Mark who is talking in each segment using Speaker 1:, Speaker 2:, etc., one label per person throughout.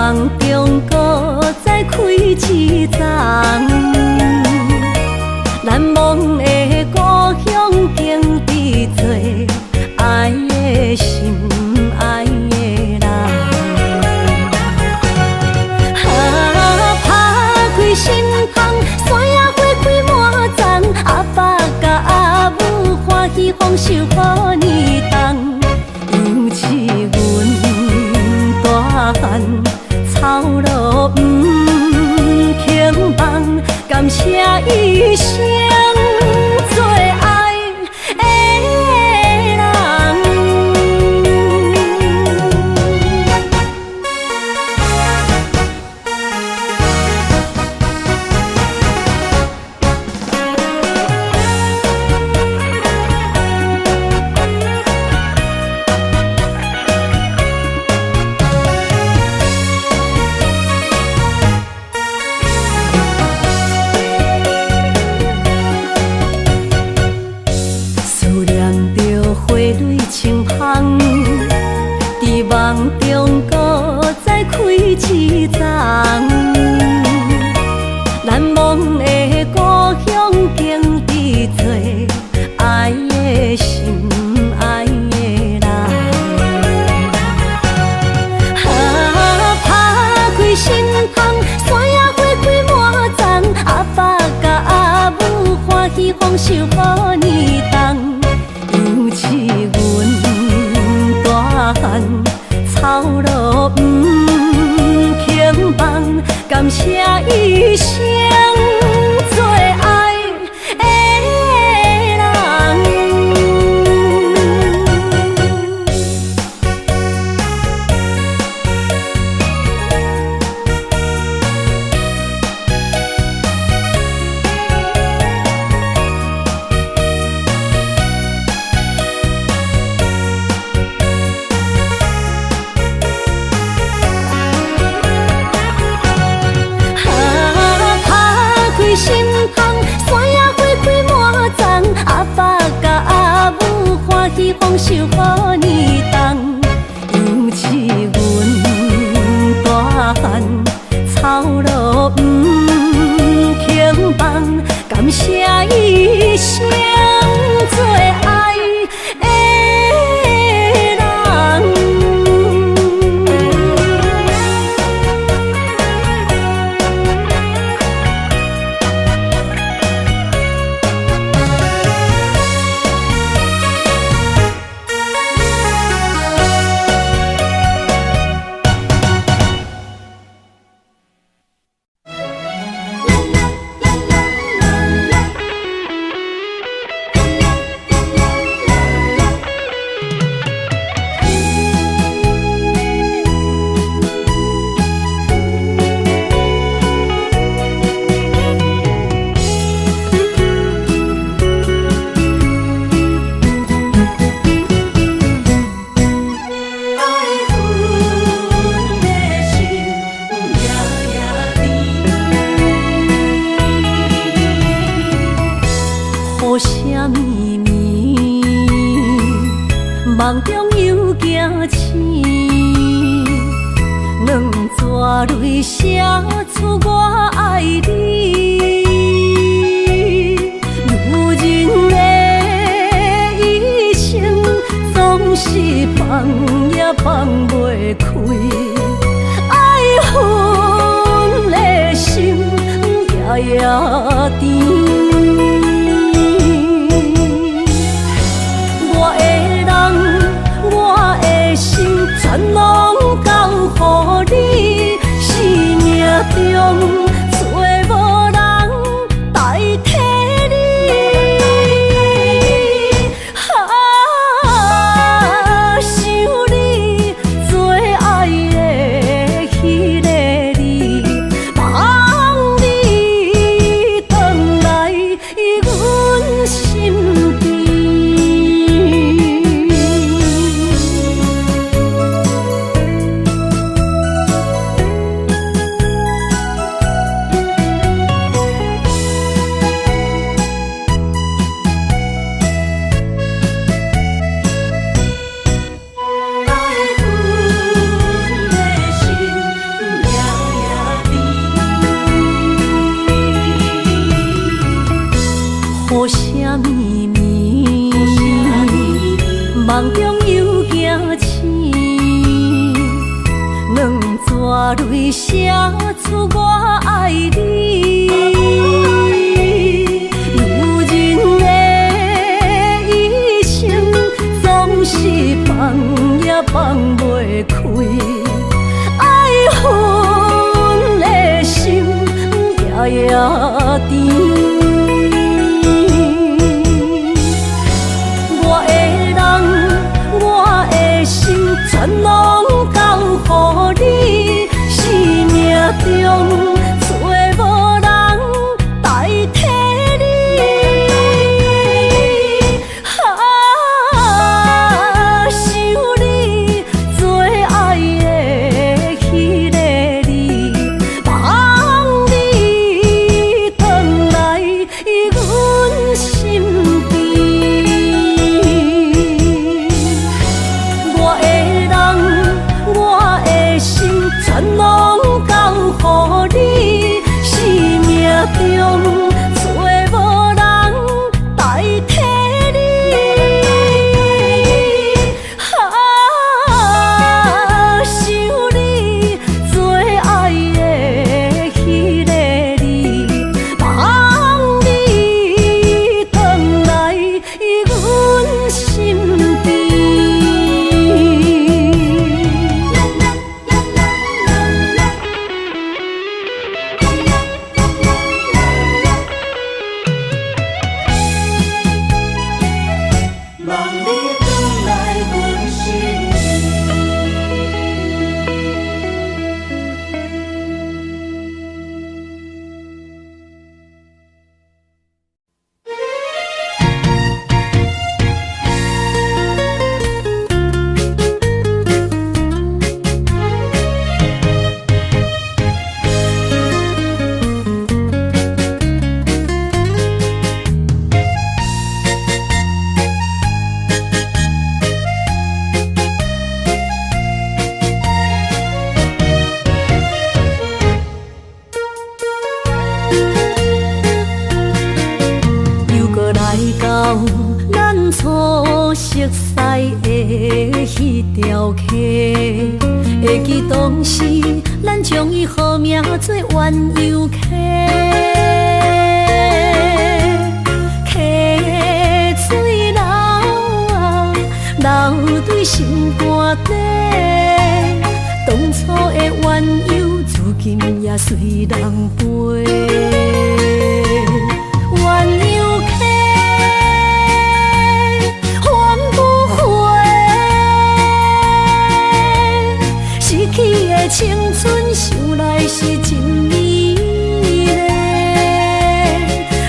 Speaker 1: 梦中搁再开一丛，难忘的故乡经历做爱的心爱的人。打开心窗，山野花开满丛，阿爸甲阿母欢喜丰收好年冬，尤是阮大汉草路不轻放，感谢一生做爱的人。清芳，伫梦中搁再开一丛，难忘的故乡经历做爱的心爱的人。打开心窗，山野花开满丛，阿爸甲阿母欢喜丰收好年冬，尤是阮草路不轻放，感谢一生做爱的人。心窗，山野花开满丛，阿爸甲阿母欢喜丰收好年冬，尤是阮大汉草路不轻放，感谢一生做爱的人。梦中又惊醒，两撮泪写出我爱你。女人的一生总是放也放袂开，爱恨的心夜夜甜。全拢交予你，生命中找无人代替你。想你做爱的迄个你，望你回来。梦中又惊醒，两纸泪写出我爱你。如今的一生，总是放也放袂开，爱恨的心夜夜甜。全拢交予你，生命中找无人代替你。想你最爱的迄个你，望你回来阮身边。全拢交予你，生命中找无人代替你。想你最爱的迄个你，望你回来阮身边。咱初熟悉的迄条溪，会记当时咱将伊号名做鸳鸯溪。溪水流啊，流对心肝底。当初的鸳鸯，如今也随人飞。鸳鸯溪。青春想来是真美丽，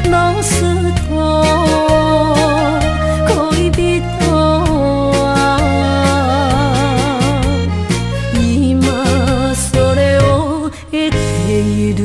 Speaker 1: 老师徒可以比图啊，伊嘛所了的地路。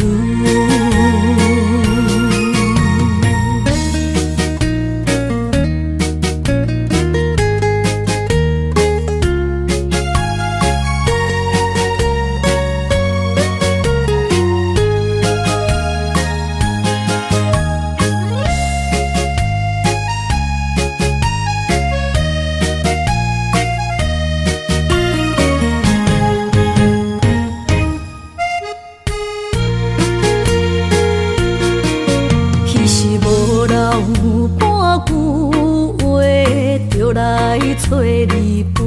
Speaker 1: 来找你陪，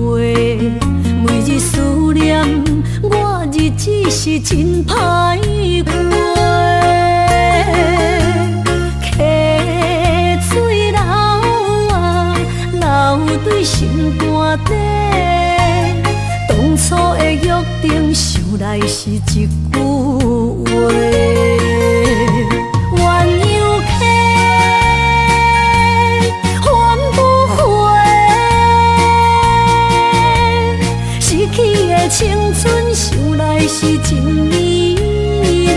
Speaker 1: 每日思念我，日子是真歹过。溪水流啊，流对心肝底。当初的约定，想来是一句话。青春想来是真美丽，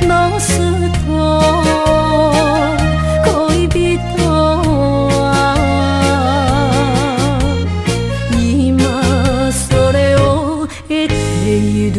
Speaker 1: 老师徒可以比图啊，伊嘛所了的地路。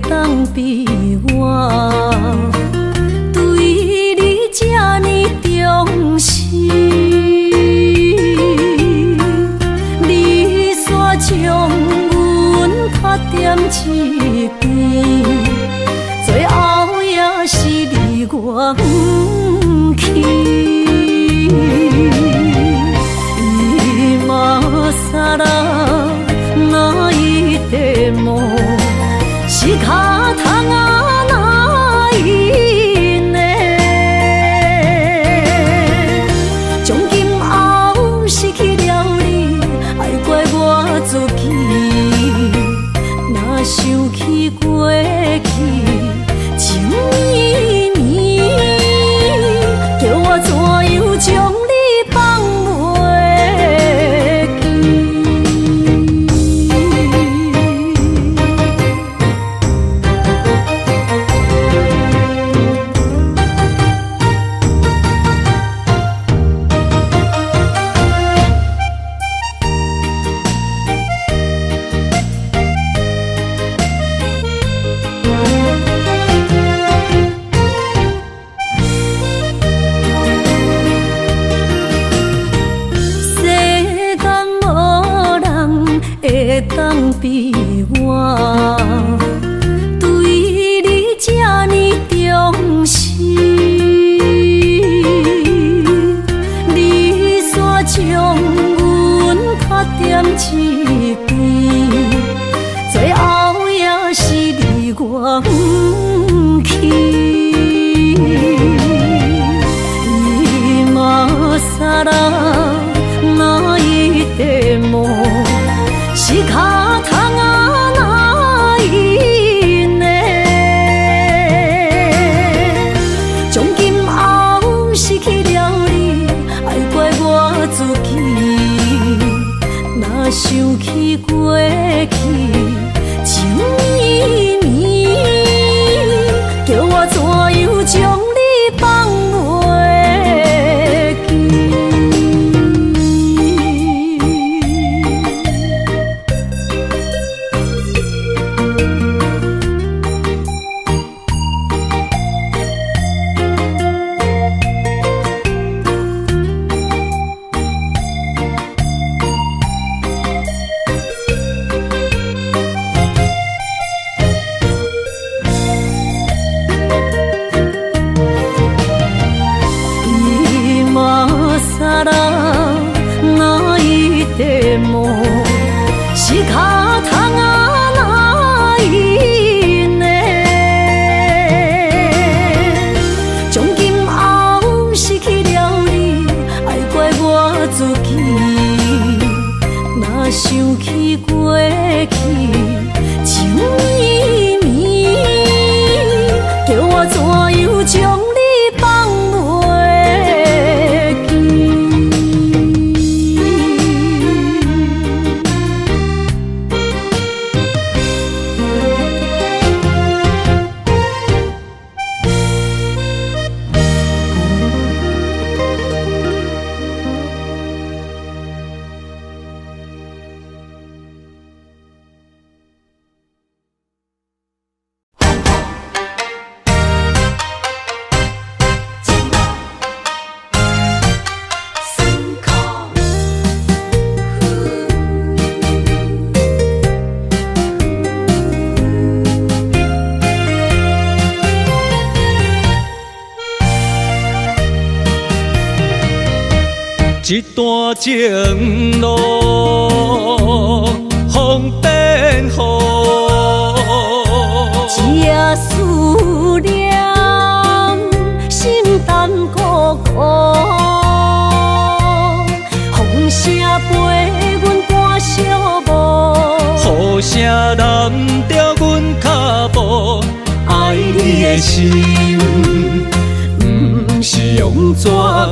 Speaker 1: 当比我对你这呢重视，你煞将阮较点一边，最后也是你我不去。今ら泣いても仕方がないね。从今后失去了你，爱怪我自己。若想起过去情绵绵，叫我怎样将你放袂？当比我对你这呢重视，你煞将阮较点一边，最后也是你我不去。今ら泣いても仕方がないね。从今后失去了你，爱怪我自己。若想起过去情绵绵，叫我怎样将你放袂记？今ら泣いても仕方がないね。从今后失去了你，爱怪我自己。若想起过去情绵绵，叫我怎样将你放袂记？
Speaker 2: 一段情路风变雨，
Speaker 1: 这思念心淡孤孤，风声陪阮赶小步，
Speaker 2: 雨声淋着阮脚步，爱你的心不是用纸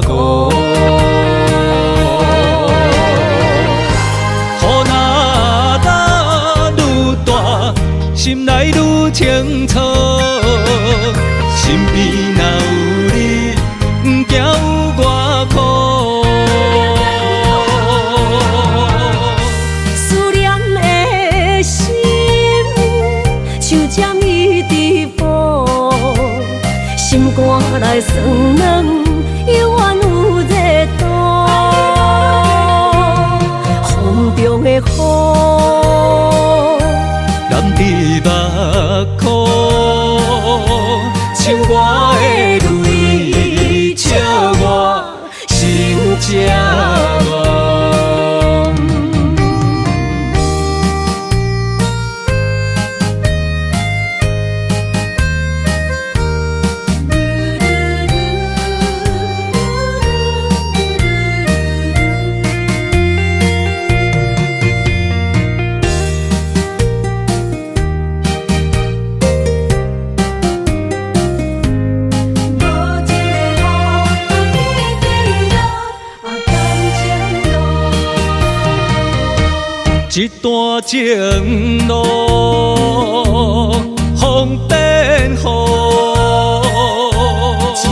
Speaker 2: 糊。心内愈清楚，身边若有你，不惊有我苦。
Speaker 1: 思念的心，像针伊来算软，犹原有热度。风中的雨，
Speaker 2: 染伫目眶，像我的泪，笑我心这乱。一段情路，风变雨，
Speaker 1: 这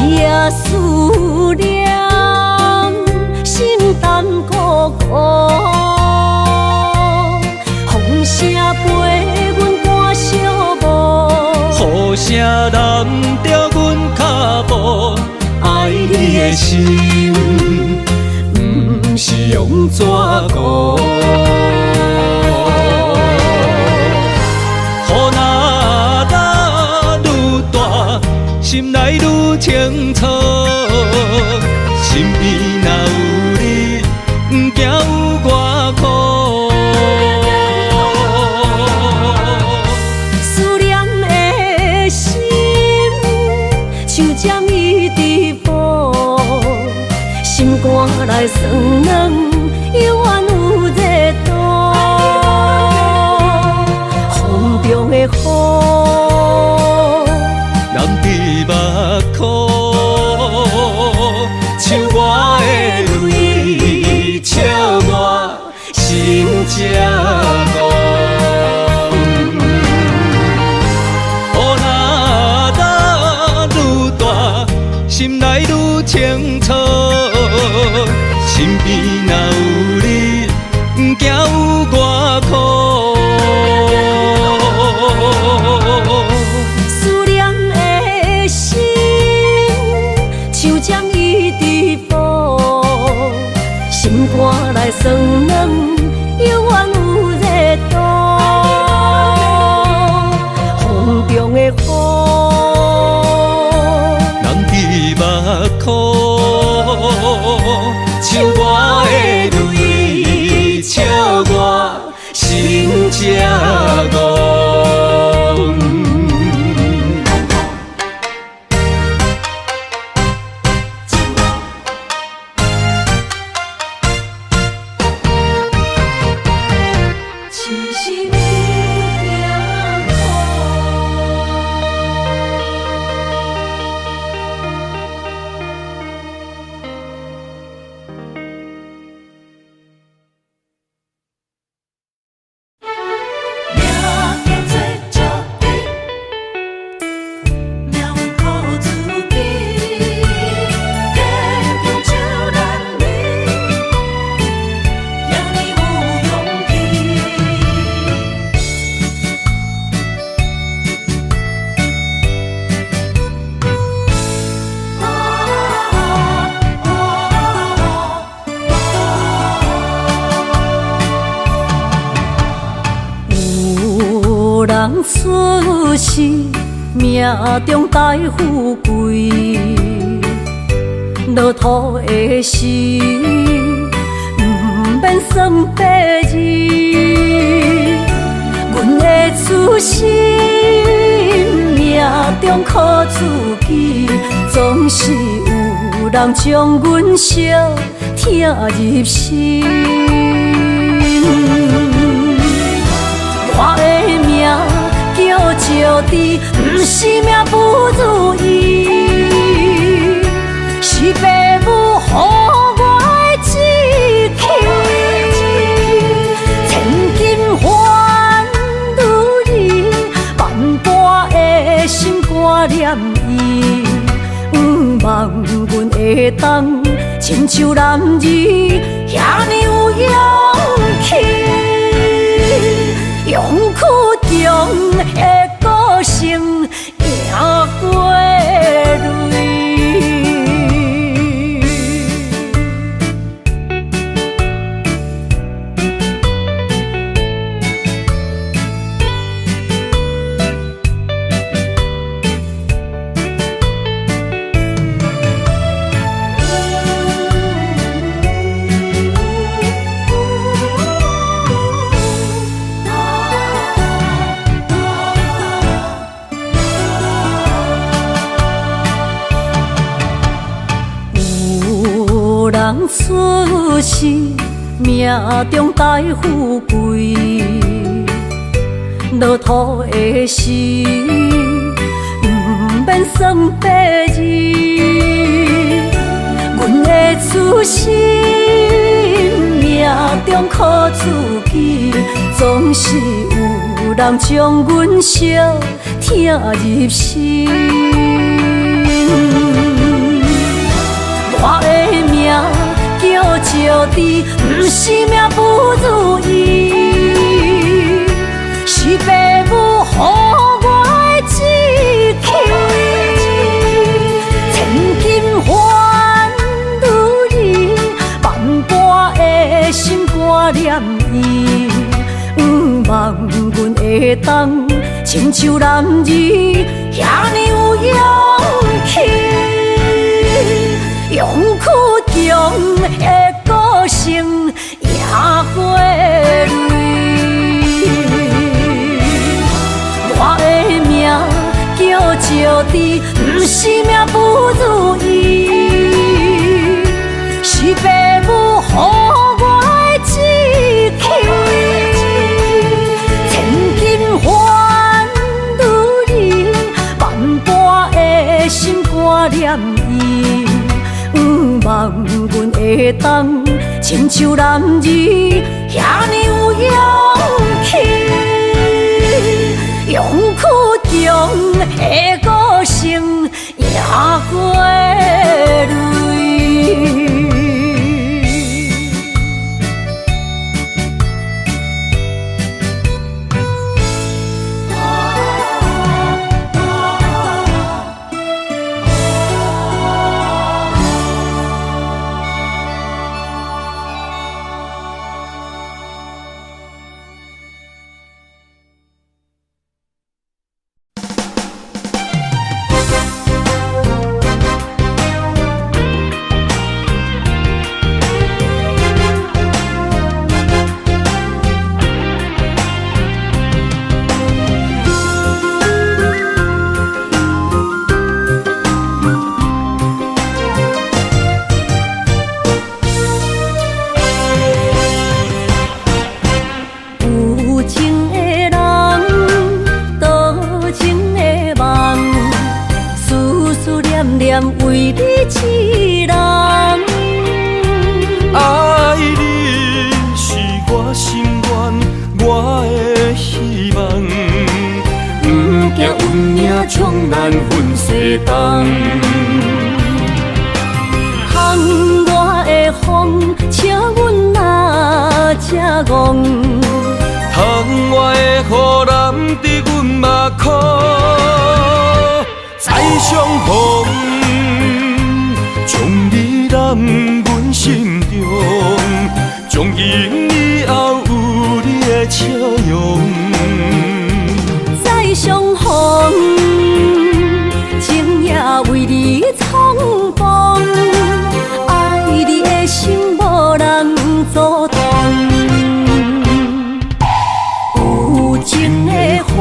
Speaker 1: 思念心淡孤孤，风声陪阮赶小步，
Speaker 2: 雨声染着阮脚步，爱你的心，不是用纸糊。心内愈清楚，身边若有你，不惊有我苦。
Speaker 1: 思念的心，像针一直补，心肝来酸软，犹原有热度。风中的雨，目眶，像我的泪，笑我心这乱。雨若愈大，心内愈清楚，身边若有你，不惊有我苦。心肝来酸软，犹原有热度。风中的雨，
Speaker 2: 染伫目眶，像我的泪，笑我心这戆。
Speaker 1: 人出世，命中带富贵，落土的时，不免算白字。阮的出身，命中靠自己，总是有人将阮惜听入心。我的命叫石地，不是命不如意，是父母予我的志气。千金换如意，万般的心肝念伊，望阮会当亲像男儿遐尼有勇气。勇气中的个性，赢过泪。人出世，命中带富贵，落土的时，不免算白字。阮的出身，命中苦自己，总是有人将阮惜疼入心。我的命叫石地，不是命不如意，是父母予我的志气。千金换如意，万般的心肝念伊，望阮会当亲像男儿遐尼有勇气。勇屈强的个性赢过泪，我的命叫石地，不是命不如意，是父母予我的志气。千金换如意，万般的心肝念伊。望阮会当亲像男儿遐尼有勇气，勇屈强的个性赢过泪。为你痴人，
Speaker 2: 爱你是我心愿，我的希望，不惊运命冲咱分世东。
Speaker 1: 窗外的风，笑阮哪只戆？
Speaker 2: 窗外的雨淋伫阮目眶，再相逢。将你揽阮心中，从今以后有你的笑容。
Speaker 1: 再相逢，情也为你冲动，爱你的心无人阻挡。有情的风，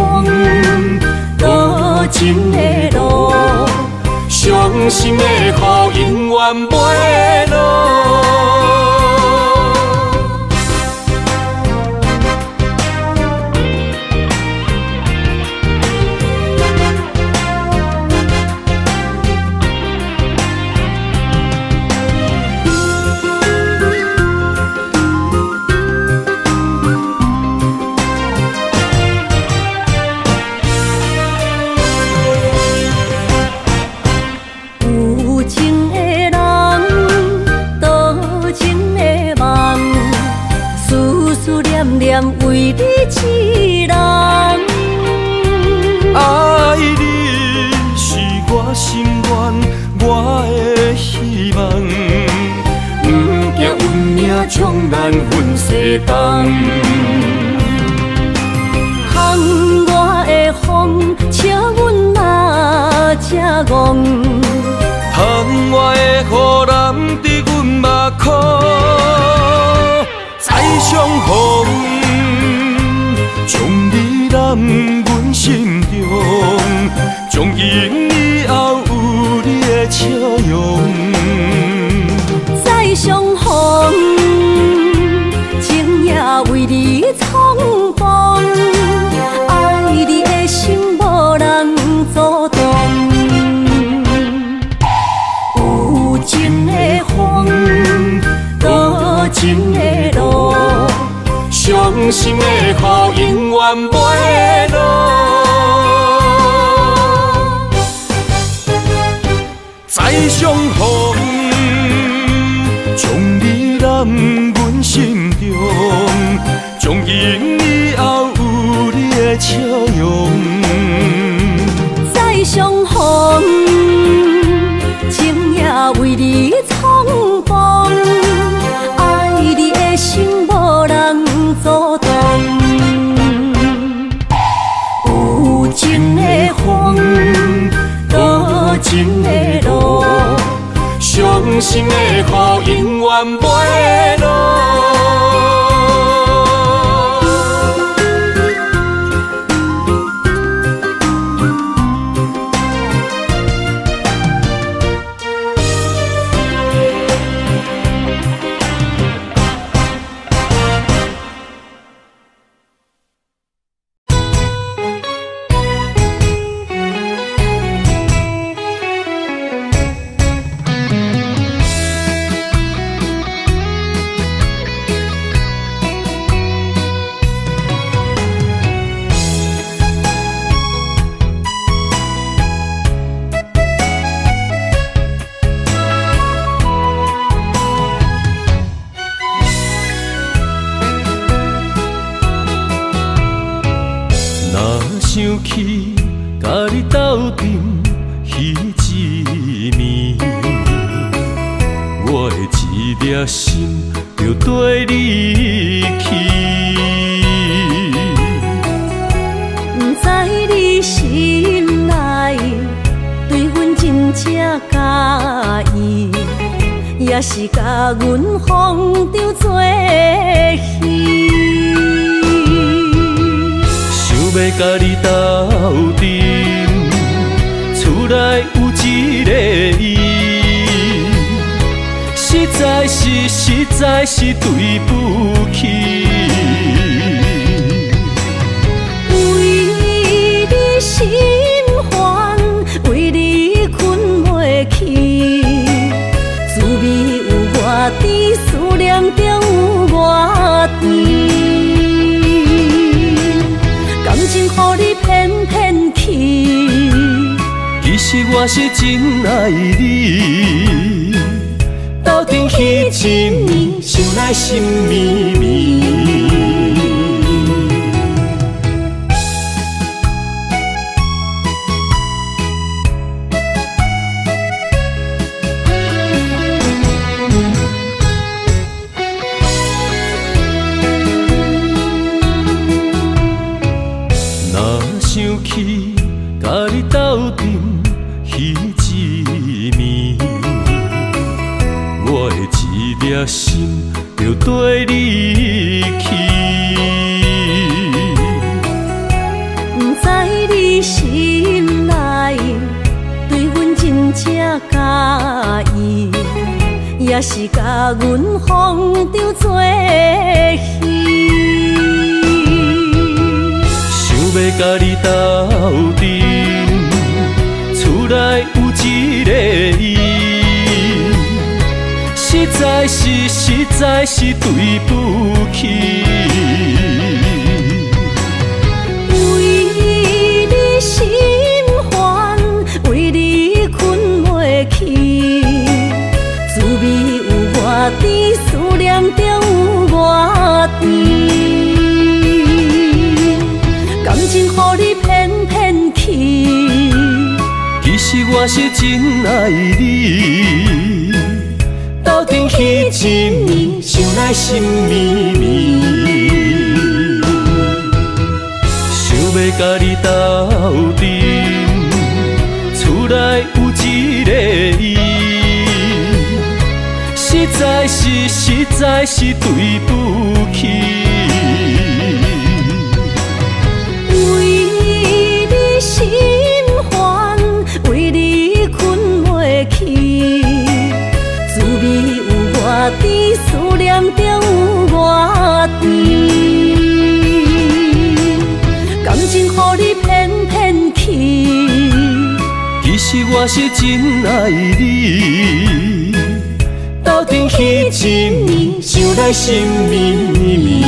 Speaker 1: 多情的路。伤心的雨永远袂落。为你痴人，
Speaker 2: 爱你是我心愿，我的希望，不惊运命冲咱分世东。
Speaker 1: 窗外的风，笑阮哪只戆？
Speaker 2: 窗外的雨淋伫阮目眶，再相逢。将你揽阮心中，从今以后有你的笑容。
Speaker 1: 再相情的路，
Speaker 2: 伤心的雨永远袂落。再相逢，将你揽阮心中，从今以后有你的笑容。
Speaker 1: 再相逢，情也为你冲动，爱你的心无人阻挡。有情的风，多情的路，
Speaker 2: 伤心的雨永远袂落。想起甲你斗阵彼一暝，我的一粒心就跟你去。
Speaker 1: 不知你心内对阮真正介意，也是甲阮放着做戏。
Speaker 2: 要甲你斗阵，厝内有一个伊，实在是对不起。
Speaker 1: 为你心烦，为你困袂去，滋味有我甜，思念中有我甜。感情予你骗骗去，
Speaker 2: 其实我是真爱你。斗阵彼一暝，想来心绵绵。想起甲你斗阵彼一暝，我的一粒心就跟你去。
Speaker 1: 不知你心内对阮真正介意，也是甲阮放着做戏。
Speaker 2: 要甲你斗阵，厝内有一个伊，实在是对不起。
Speaker 1: 为你心烦，为你困袂去，滋味有我甜，思念中有我甜。感情予你骗骗去，
Speaker 2: 其实我是真爱你。斗阵彼一暝，想来心绵绵。想要甲你斗阵，厝内有一个伊，实在是对不起。
Speaker 1: 心烦，为你困袂去，滋味有我甜，思念中有我甜。感情予你骗骗去，
Speaker 2: 其实我是真爱你。斗阵彼一暝，想来心绵绵。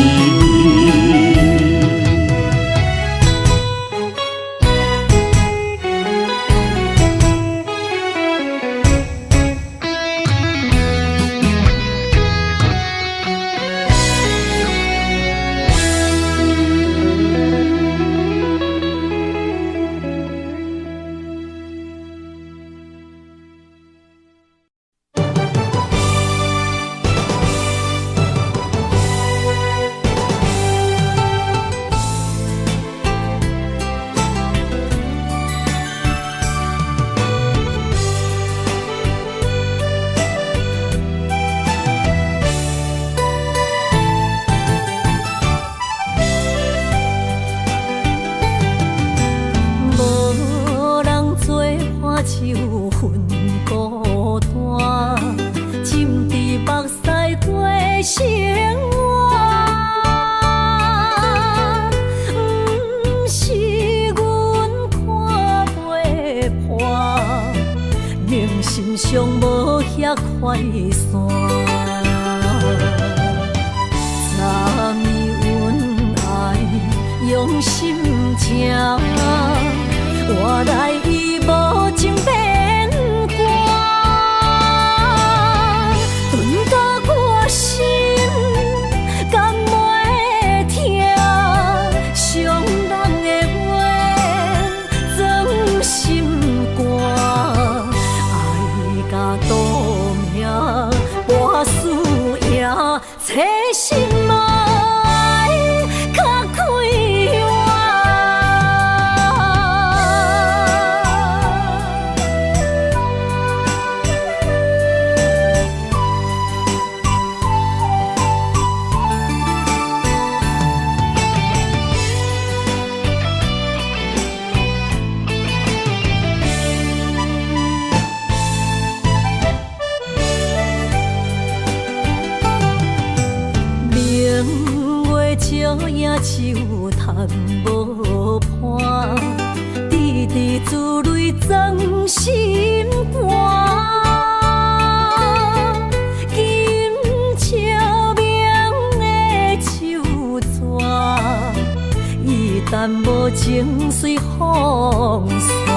Speaker 1: 情随风散，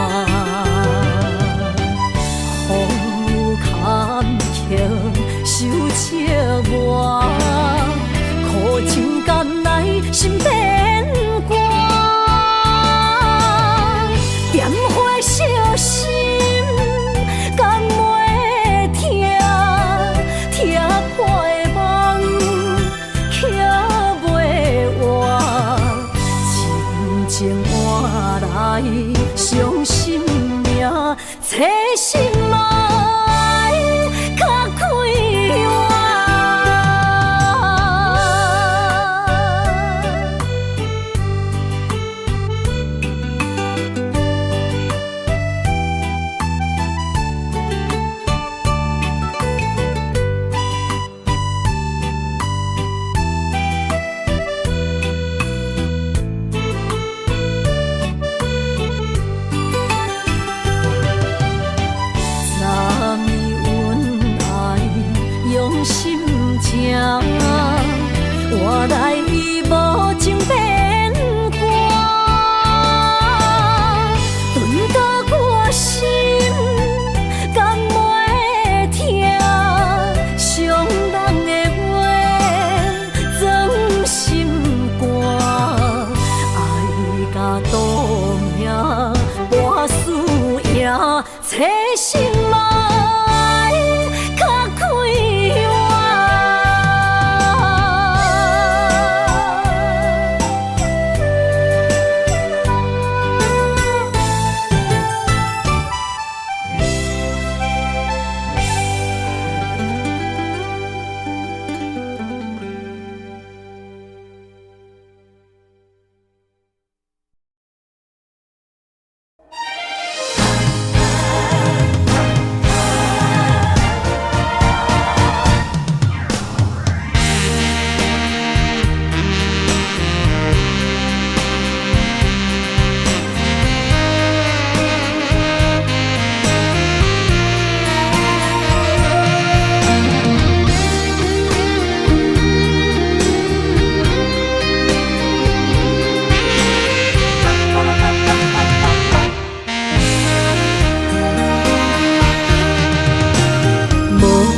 Speaker 1: 风雨坎坷受折磨，苦情甘来心变寒，点火烧心甘袂疼，疼破的梦捡袂完，真情换。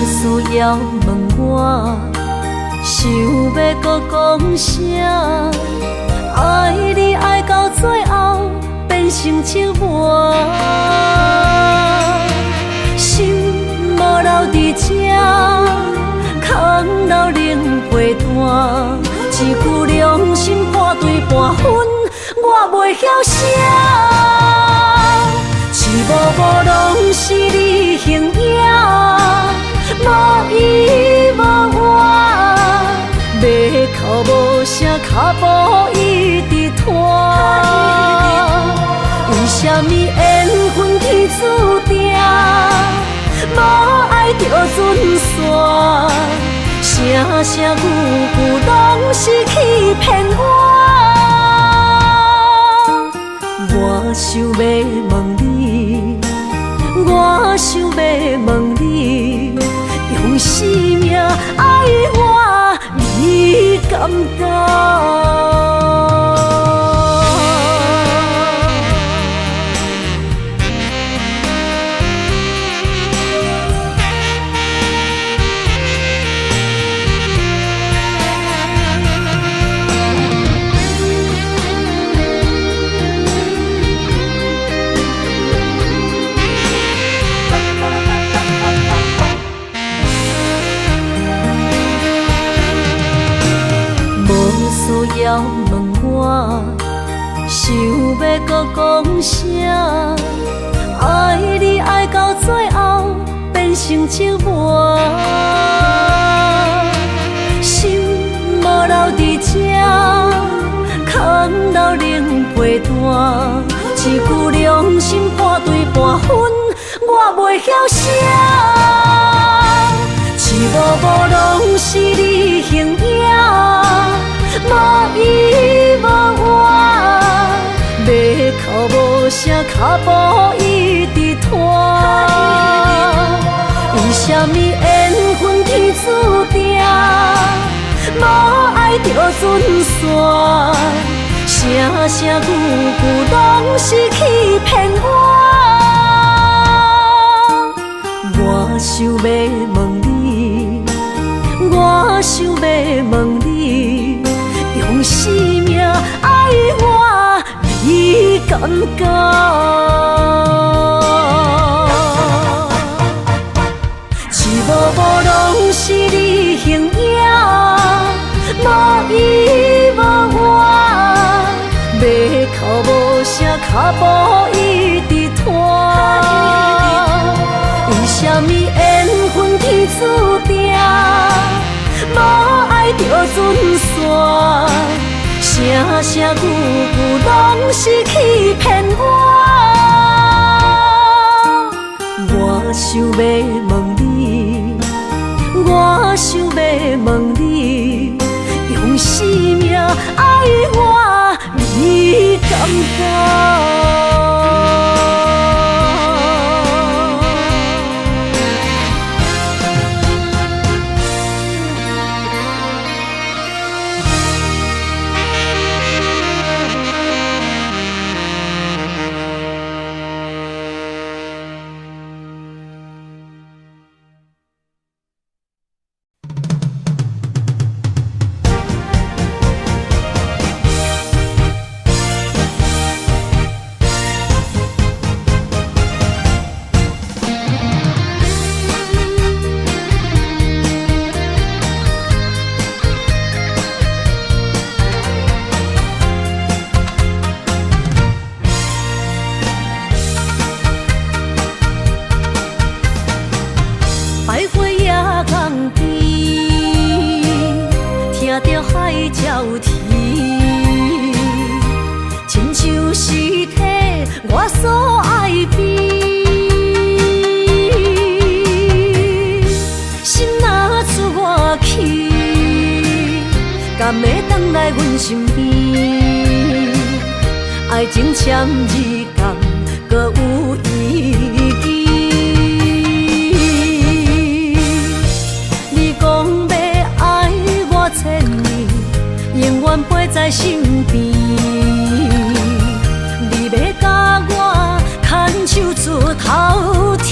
Speaker 1: 需要问我，想要搁讲啥？爱你爱到最后变成寂寞，心无留伫这，空留冷陪伴。一句良心半对半分，我袂晓写。一幕幕拢是你形影，无依无我，马口无声，脚步一直拖。为什么缘分天注定，无爱就准线？声声句句拢是欺骗我。我想要问你，我想要问你，用生命爱我，你敢敢？需要问我，想要搁讲啥？爱你爱到最后变成寂寞，心无留伫这，空留冷陪伴。一句良心半对半分，我袂晓写。一幕幕拢是你形影，无依无我，马口无声，脚步一直拖。为什么缘分天注定，无爱就准线？声声句句拢是欺骗我。我想要问你，我想要问你，用生命爱我，你敢敢？一幕幕拢是你形影，无依无我，马口无声，脚步一直拖。为什么缘分天注定，无爱就准线？声声句句拢是欺骗我。我想要问你，我想要问你，用生命爱我，你敢敢？身边，爱情签字间，搁有意义。你讲要爱我千年，永远陪在身边。你要甲我牵手出头天。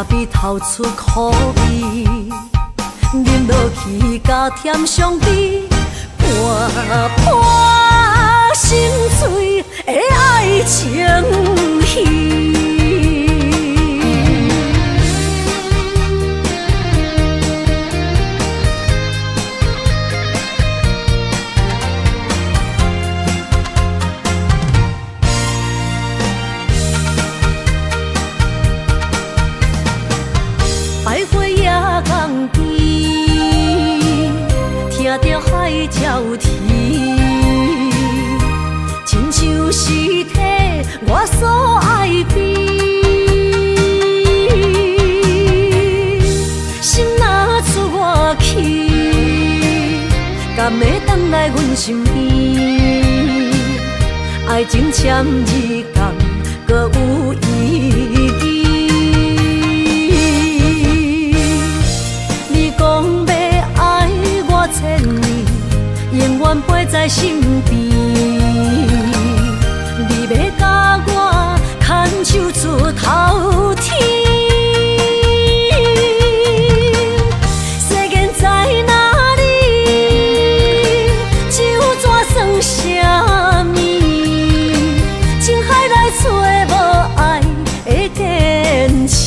Speaker 1: 咖啡透出苦味，饮落去甲甜相比，伴伴心碎的爱情戏。百花夜港边，听着海鸟啼，亲像是替我所爱的。心若出我去，敢会回来阮身边？爱情签字讲，搁有意义。千年，永远陪在身边。你要甲我牵手出头天，世间在哪里？就怎算什么？情海来找无爱的坚持。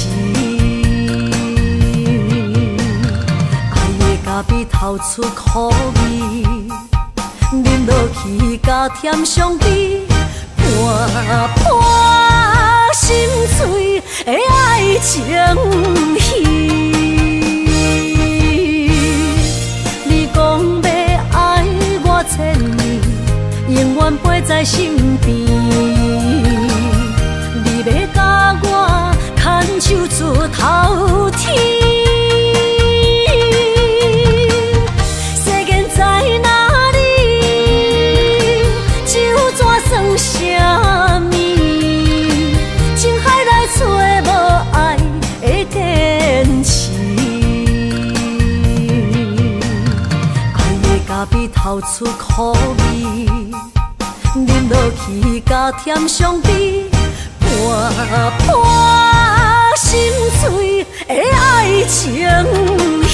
Speaker 1: 咖啡透出苦味，饮落去甲甜相比，伴伴心碎的爱情戏。你讲要爱我千年，永远陪在身边。你要甲我牵手出头天。什么？情海来找无爱的坚持。爱的咖啡透出苦味，饮落去甲甜相比，伴伴心碎的爱情戏。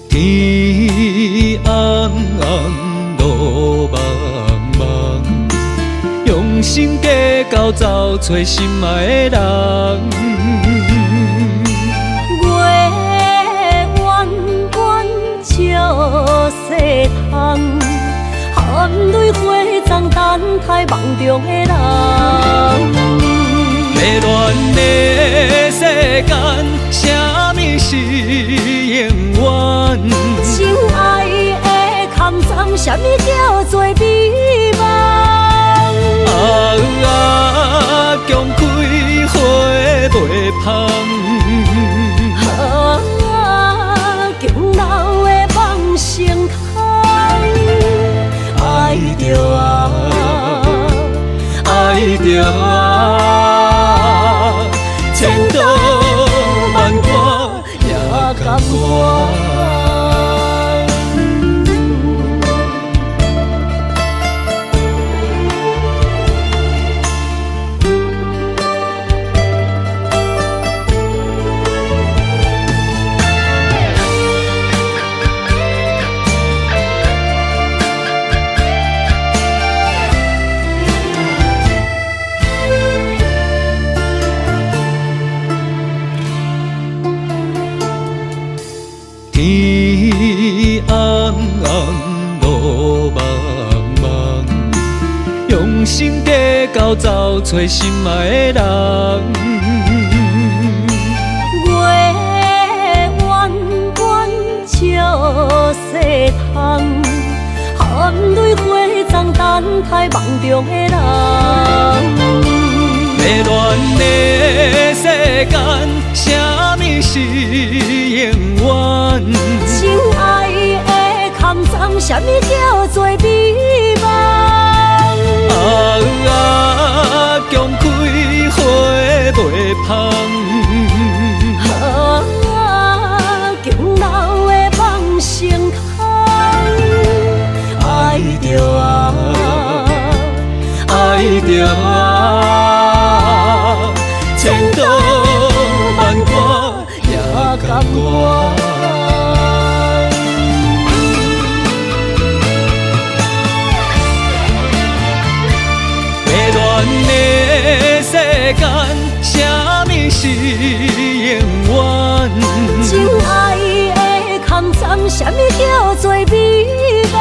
Speaker 2: 天红红，路茫茫，用心计较找找心爱的人。
Speaker 1: 月弯弯照西窗，含泪花丛等待梦中的人。
Speaker 2: 迷乱的世间，什么是永远？
Speaker 1: 情爱的空藏，什么叫做美梦？
Speaker 2: 强开花袂芳。
Speaker 1: 强留的梦成空。爱着啊，爱着啊，千刀万剐也甘愿。
Speaker 2: 心地交走找心爱的人。
Speaker 1: 月弯弯照西窗，含泪花丛等待梦中的人。
Speaker 2: 迷乱的世间，什么是永远？
Speaker 1: 情爱的空藏，什么叫做美梦？
Speaker 2: 强开花袂芳。
Speaker 1: 强留的梦成空，爱着爱着
Speaker 2: 千刀万剐也甘愿。迷乱的世间，什么是永远？
Speaker 1: 情爱的空藏，什么叫做美梦？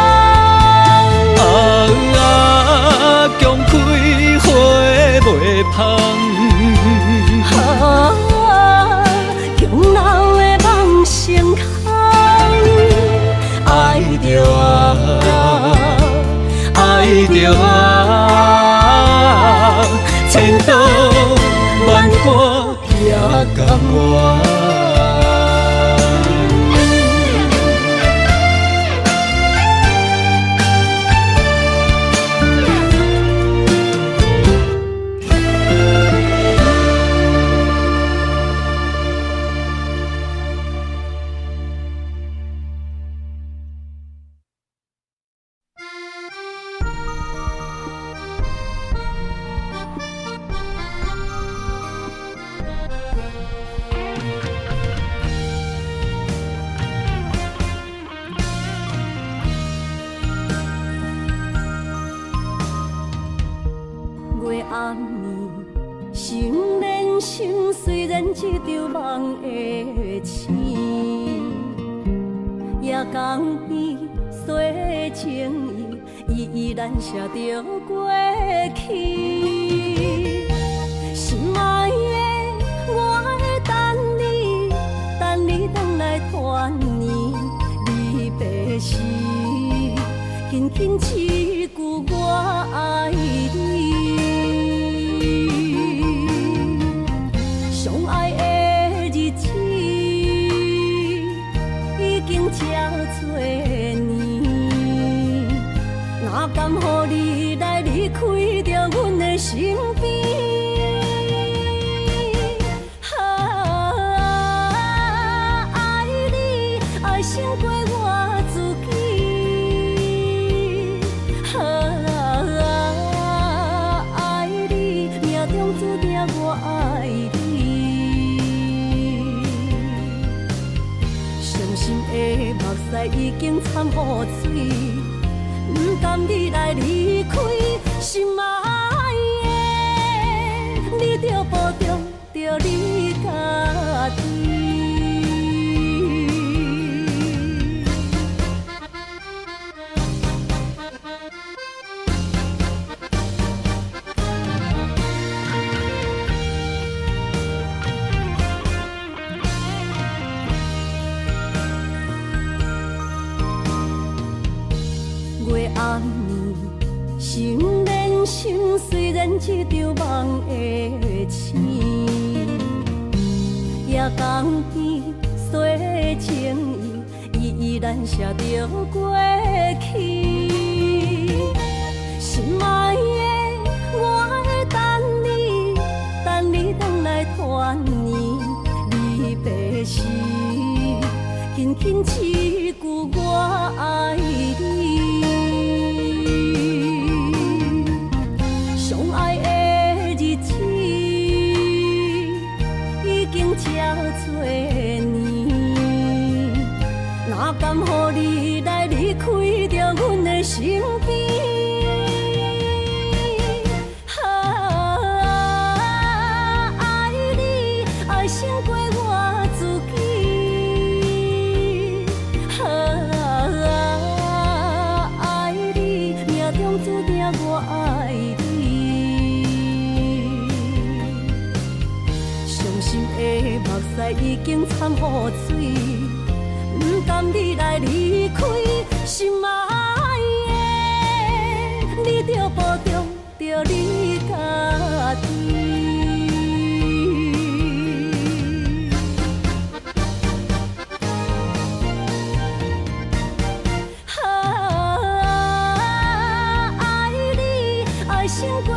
Speaker 2: 强开花袂芳。
Speaker 1: 强留的梦成空，爱着爱着
Speaker 2: 千刀万剐也甘愿。
Speaker 1: 暗暝，心连心，虽然一场梦的醒。夜江边洗情意，依然写着过去。心爱的，我会等你，等你回来团圆。离别时，轻轻一句我爱你。相爱的日子已经这多年，哪甘予你来离开着阮的身边？爱你爱胜过我自己，爱你命中注定我爱你。心的目屎已经掺污水，不甘你来离开，心爱的，你着保重着你家己。月暗暝，心连心，虽然一场梦的醒。夜江边洗情意，依然写着过去。心爱的，我会等你，等你回来团圆。离别时，轻轻一句我爱你。相爱的日子已经这多年，哪甘予你来离开着阮的身边？爱你爱胜过我自己，爱你命中注定我爱你。已经惨雨水，不甘你来离开，心爱的，你着保重着你家己。胜过我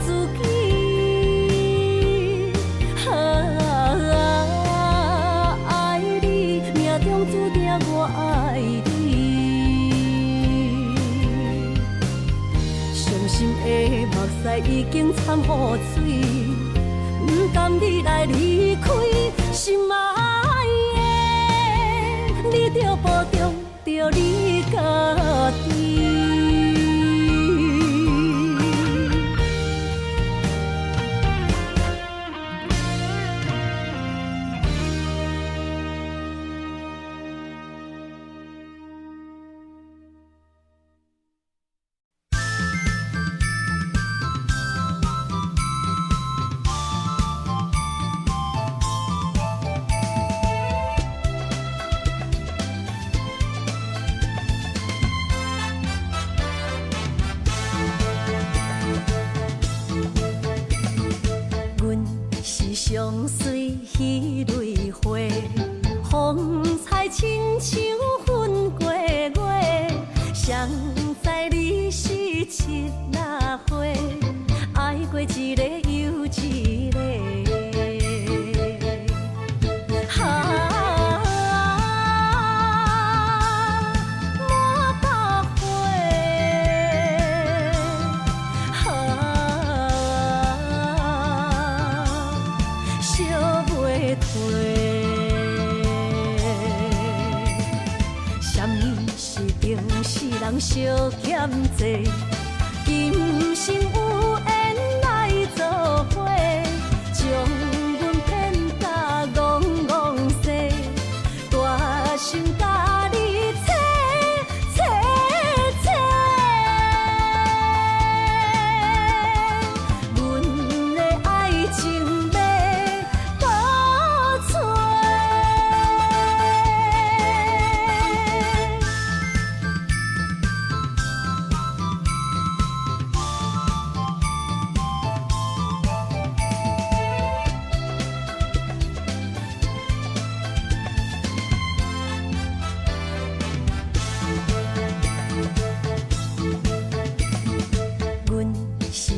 Speaker 1: 自己，爱你，命中注定我爱你。伤心的目屎已经惨雨水，不甘你来离开，心爱的，你着保重着你家己。相随彼蕊花，风采亲像云过月。谁知你是七那花，爱过一个又一个。人相欠债，今生有缘来作伙，将阮骗甲戆戆西，大心甲你切切切，阮的爱情要倒找。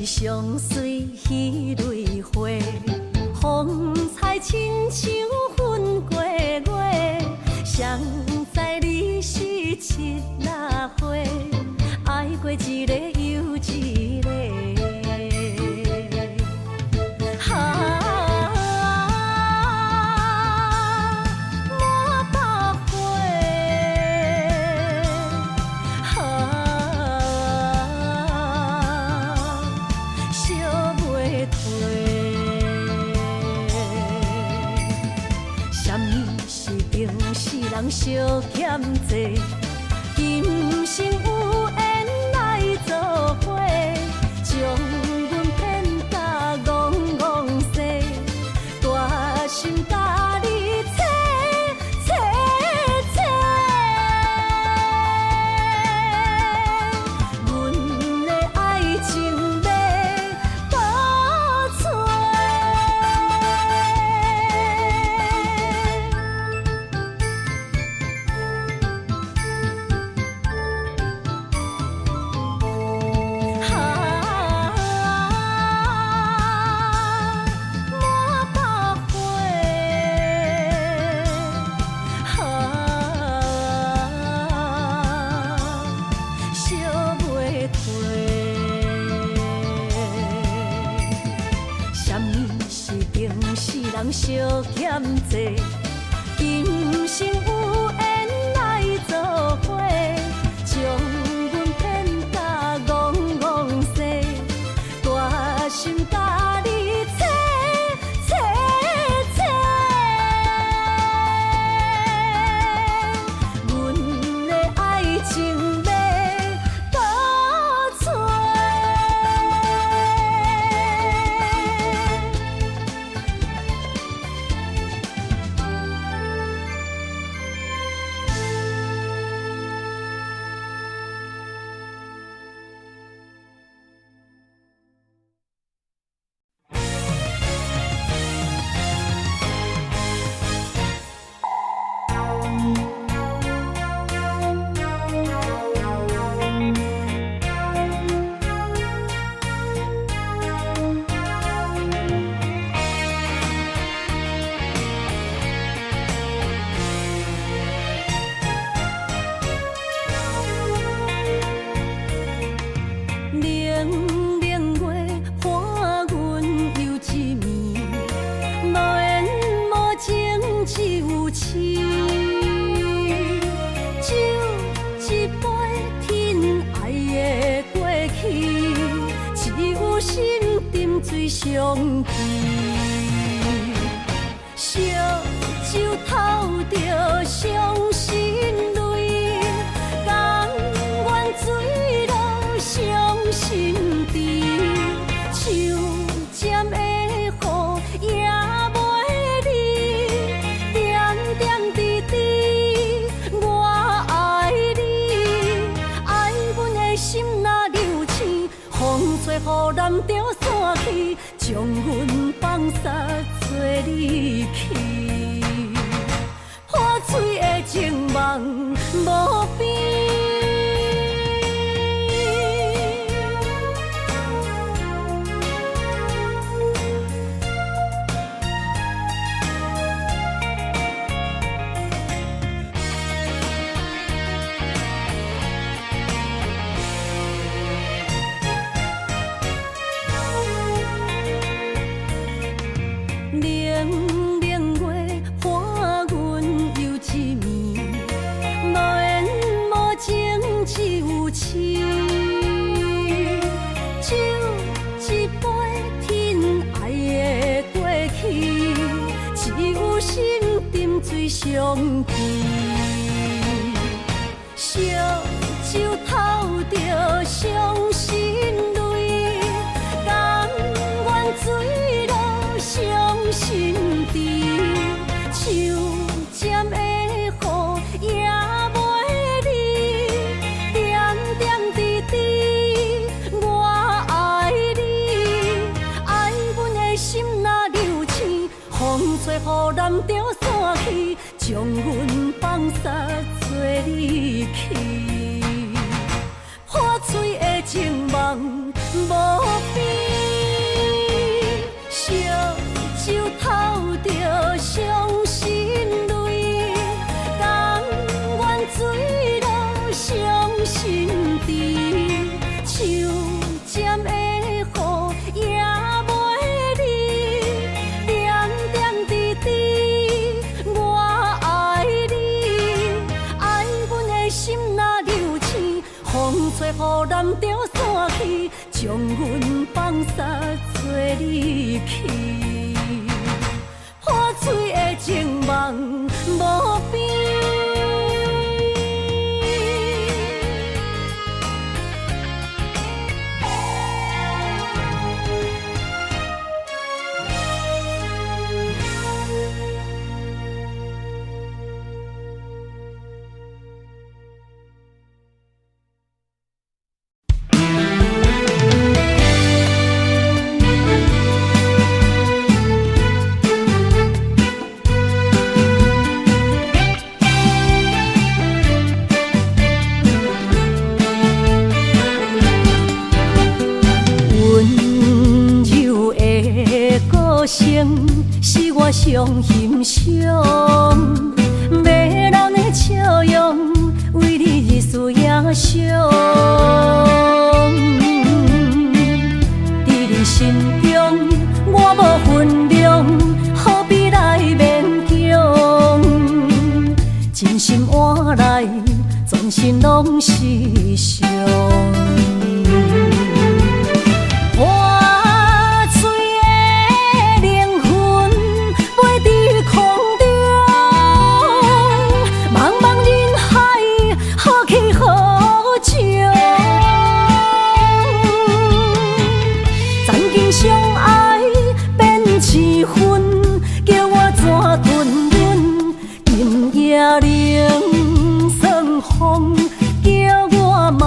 Speaker 1: 相随彼蕊花，风采亲像云过月。谁知你是七那花，爱过一个又一个。人相欠债，今生有缘来作伙，将阮骗甲戆戆西，大心甲你切切切，阮的爱情要倒找。人相欠债，今生有缘来作伙，将阮骗甲戆戆西，大心甲你切切切，阮的爱情要倒找。心沉水上去，烧酒偷着伤心泪，甘愿醉落伤心地，手尖的雨也袂离，点点滴滴我爱你，爱阮的心若流星，风吹雨淋着散去，将阮放撒做离去。破碎的情梦无边。冷冷月伴阮又一暝，无缘无情只有痴。酒一杯疼爱的过去，只有心沉水上去。烧酒偷着伤心泪，甘愿醉落伤心地，手尖的雨也袂离，点点滴滴我爱你，爱阮的心若流星，风吹雨淋着散去，将阮放撒做离去。破碎的情梦无边，烧酒偷着伤心泪，甘愿醉落伤心地，手尖的雨也袂离，点点滴滴我爱你，爱阮的心若流星，风吹雨淋着散去，将阮放撒做离去。破碎的情梦无边。是我上欣赏，迷人的笑容，为你日思夜想。伫你心中，我无分量，何必来勉强？真心换来，全身拢是伤。冷霜风，叫我莫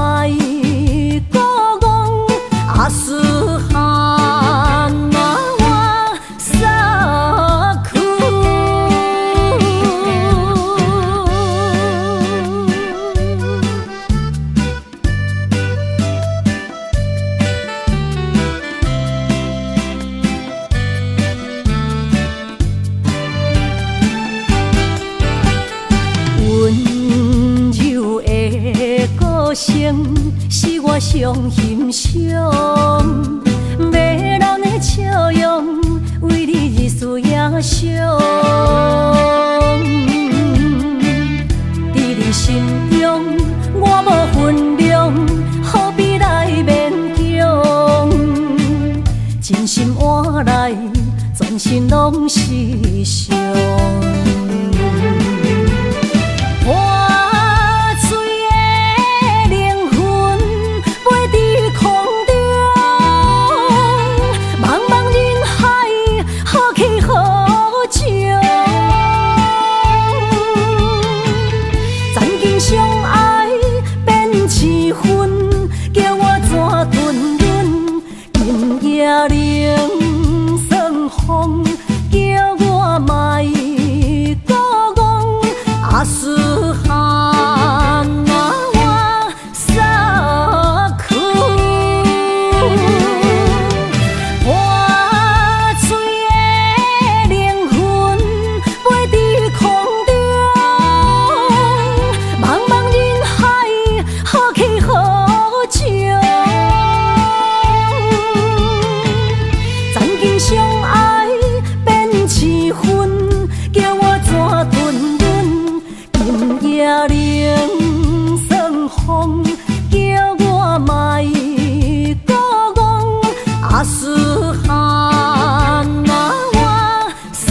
Speaker 1: 孤戇，阿斯罕那我撒苦。温柔的歌声是我上欣赏，迷人的笑容为你日思夜想。伫你心中，我无分量，何必来勉强？真心换来全身拢是伤。破碎的灵魂飞伫空中，茫茫人海，好气好情。曾经相爱变痴魂，叫我怎吞忍？今夜冷霜风，叫我莫孤戆。阿斯汗啊，我撒哭。破碎的灵魂飞伫空中，茫茫人海，好气好情。曾经相爱变痴魂，叫我怎吞忍？今夜冷霜风，叫我莫孤戆。阿斯汗啊，我撒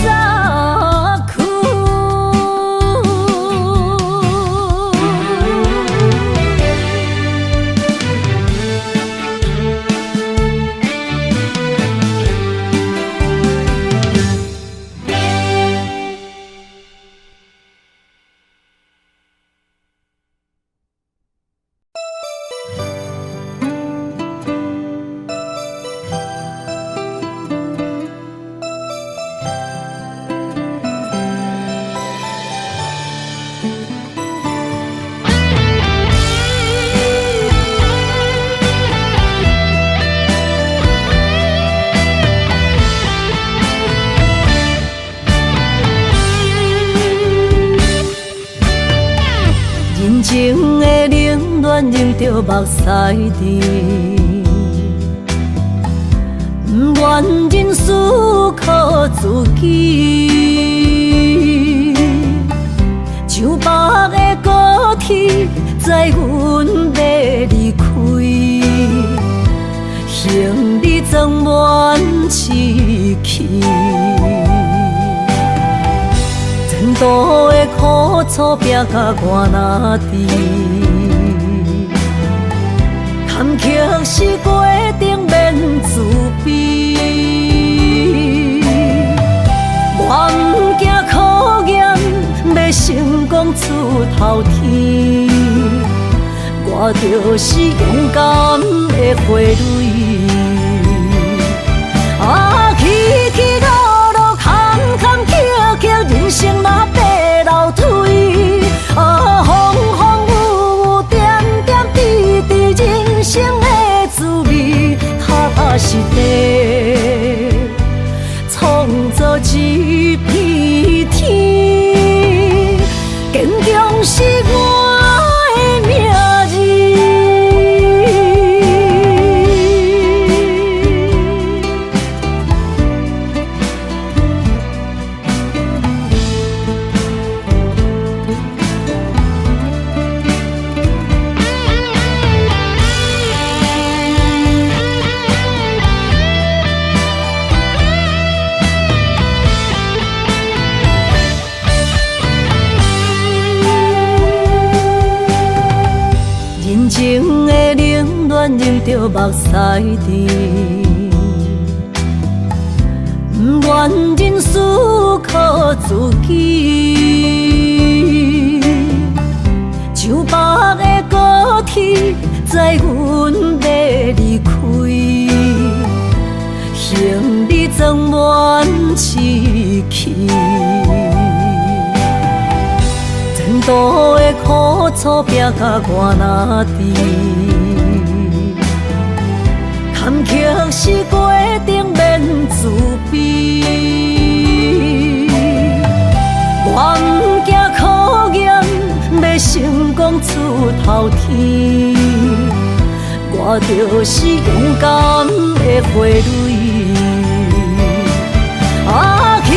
Speaker 1: 哭。人情的冷暖忍着目屎滴，不愿忍思靠自己。像北的高铁，载阮要离开，行李装满痴气。前途的苦楚拼甲我哪知？坎坷是过程免自卑，我毋惊考验，要成功出头天。我就是勇敢的花蕊。起起落落，坎坎坷坷，人生若爬楼梯。风风雨雨，点点滴滴，人生的滋味，踏踏实地，创造一片天。坚强是我的名字。人情的冷暖忍着目屎滴，不愿忍思靠自己。像北的高铁，载阮要离开，行李装满痴气。前途的苦楚拼甲我哪知？坎坷是过程免自卑，我毋惊考验，要成功出头天。我就是勇敢的花蕊。起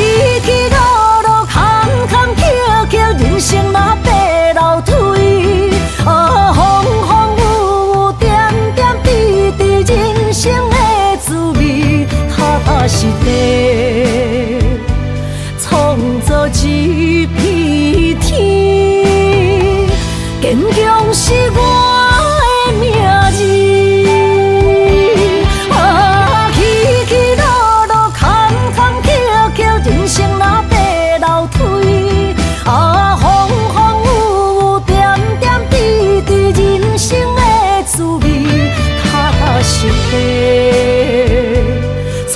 Speaker 1: 起落落，坎坎坷坷，人生若爬楼梯。风风雨雨，点点滴滴，人生的滋味，踏创造一片天，坚强是我的名字。起起落落，坎坎坷坷，人生若爬楼梯。风风雨雨，点点滴滴，人生的滋味，脚实地创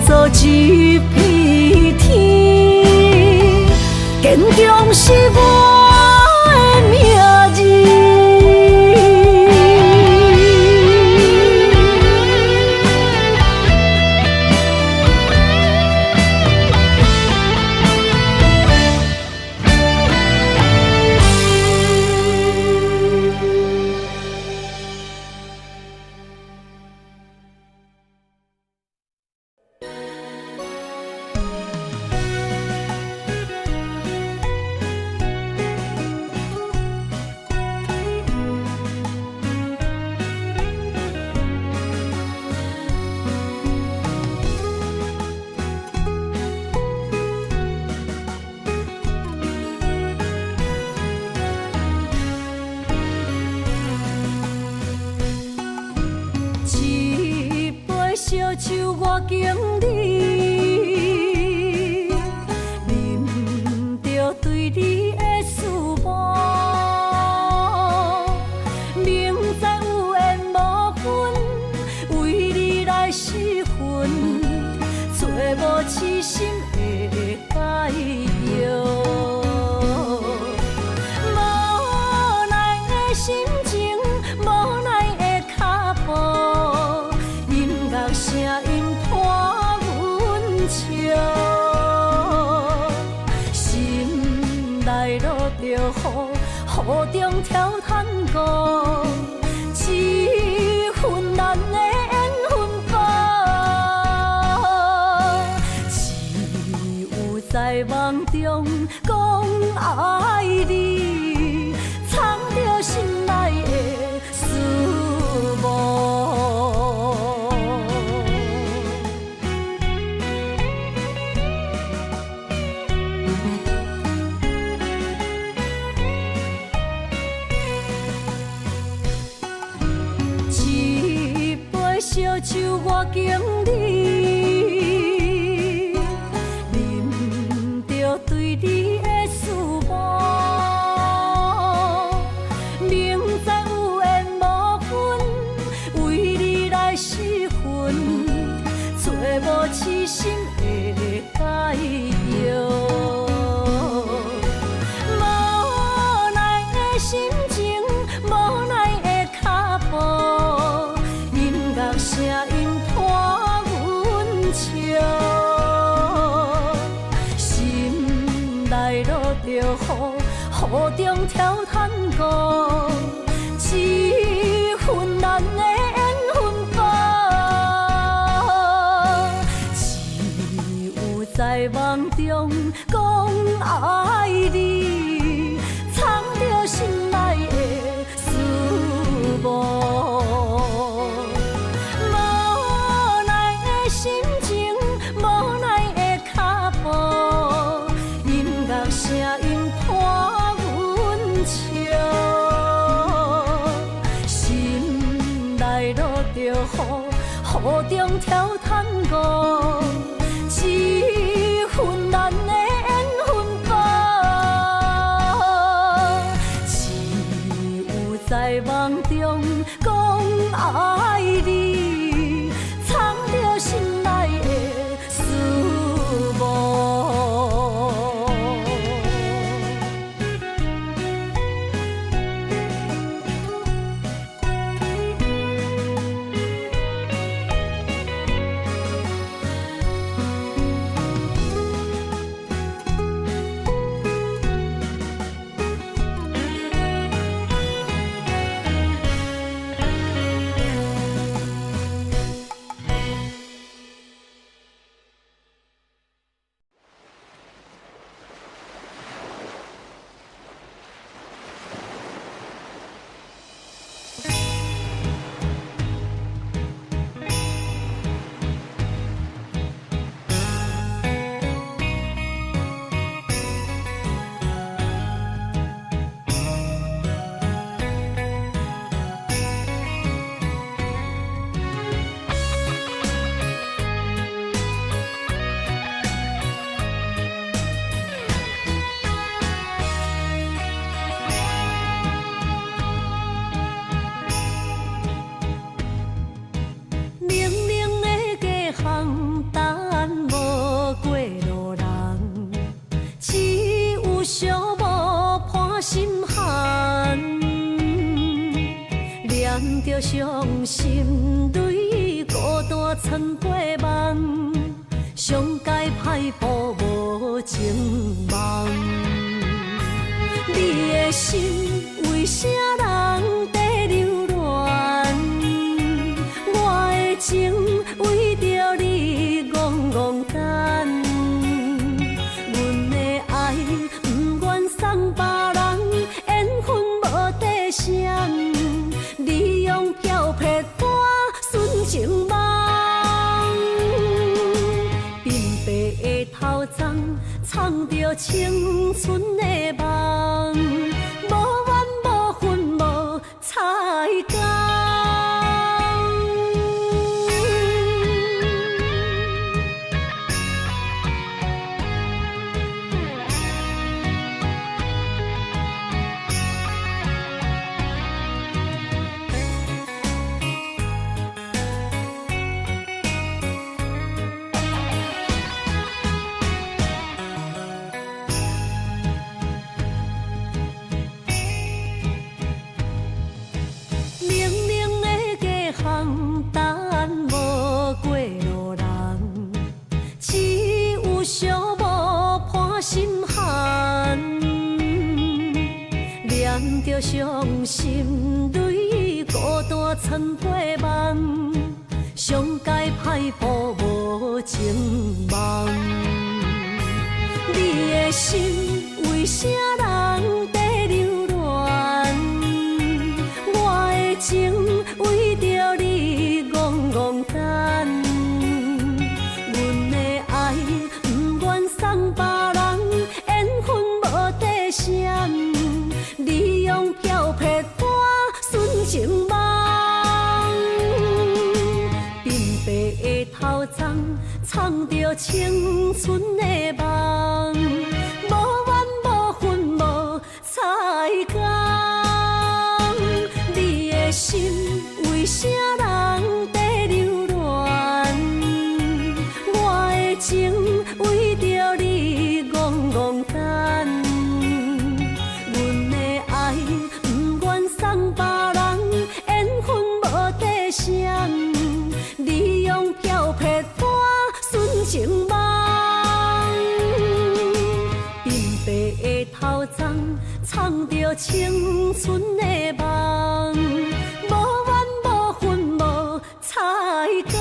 Speaker 1: 造一片天，坚强是我的名字。烧酒我敬你，啉着对你的思慕，明知有缘无分，为你来失魂，找无痴心的解药。无奈的心情，无奈的脚步。声音伴阮笑，心内落着雨，雨中跳探戈，一份难的缘分报，只有在梦中讲爱你，藏着心内的思慕。烧酒我敬你，啉着对你的思慕，明知有缘无分，为你来失魂，找无痴心的解药。无奈的心情，无奈的脚步。声音伴阮笑，心内落着雨，雨中跳探戈，一份难的缘分报，只有在梦中讲爱你，藏着心内的思慕。声音伴阮笑，心内落着雨，雨中跳探戈，一份难的缘分报，只有在梦中讲爱你，藏着心内。着伤心泪，孤单藏过梦，上界歹步无情梦。你的心为啥人在流乱？我的情为着你戆戆等。阮的爱不愿送别人，缘分无底线。你用漂泊歌纯情梦，鬢白的头鬃藏着青春的梦，无怨无恨无彩工。等无过路人，只有寂寞伴心寒。念着伤心泪，孤单藏过梦，上界歹步无情梦。你的心为啥人在流乱？我的情为着你戆戆等，阮的爱不愿送别人，缘分无底线。你用漂泊歌纯情梦，鬢白的头鬃藏着青春的梦，无怨无恨无彩工。你的心为啥人在流乱？我的情为着你戆戆等，阮的爱不愿送别人，缘分无底线。你用漂泊歌纯情梦，鬢白的头鬃藏着青春的梦，无怨无恨无彩工。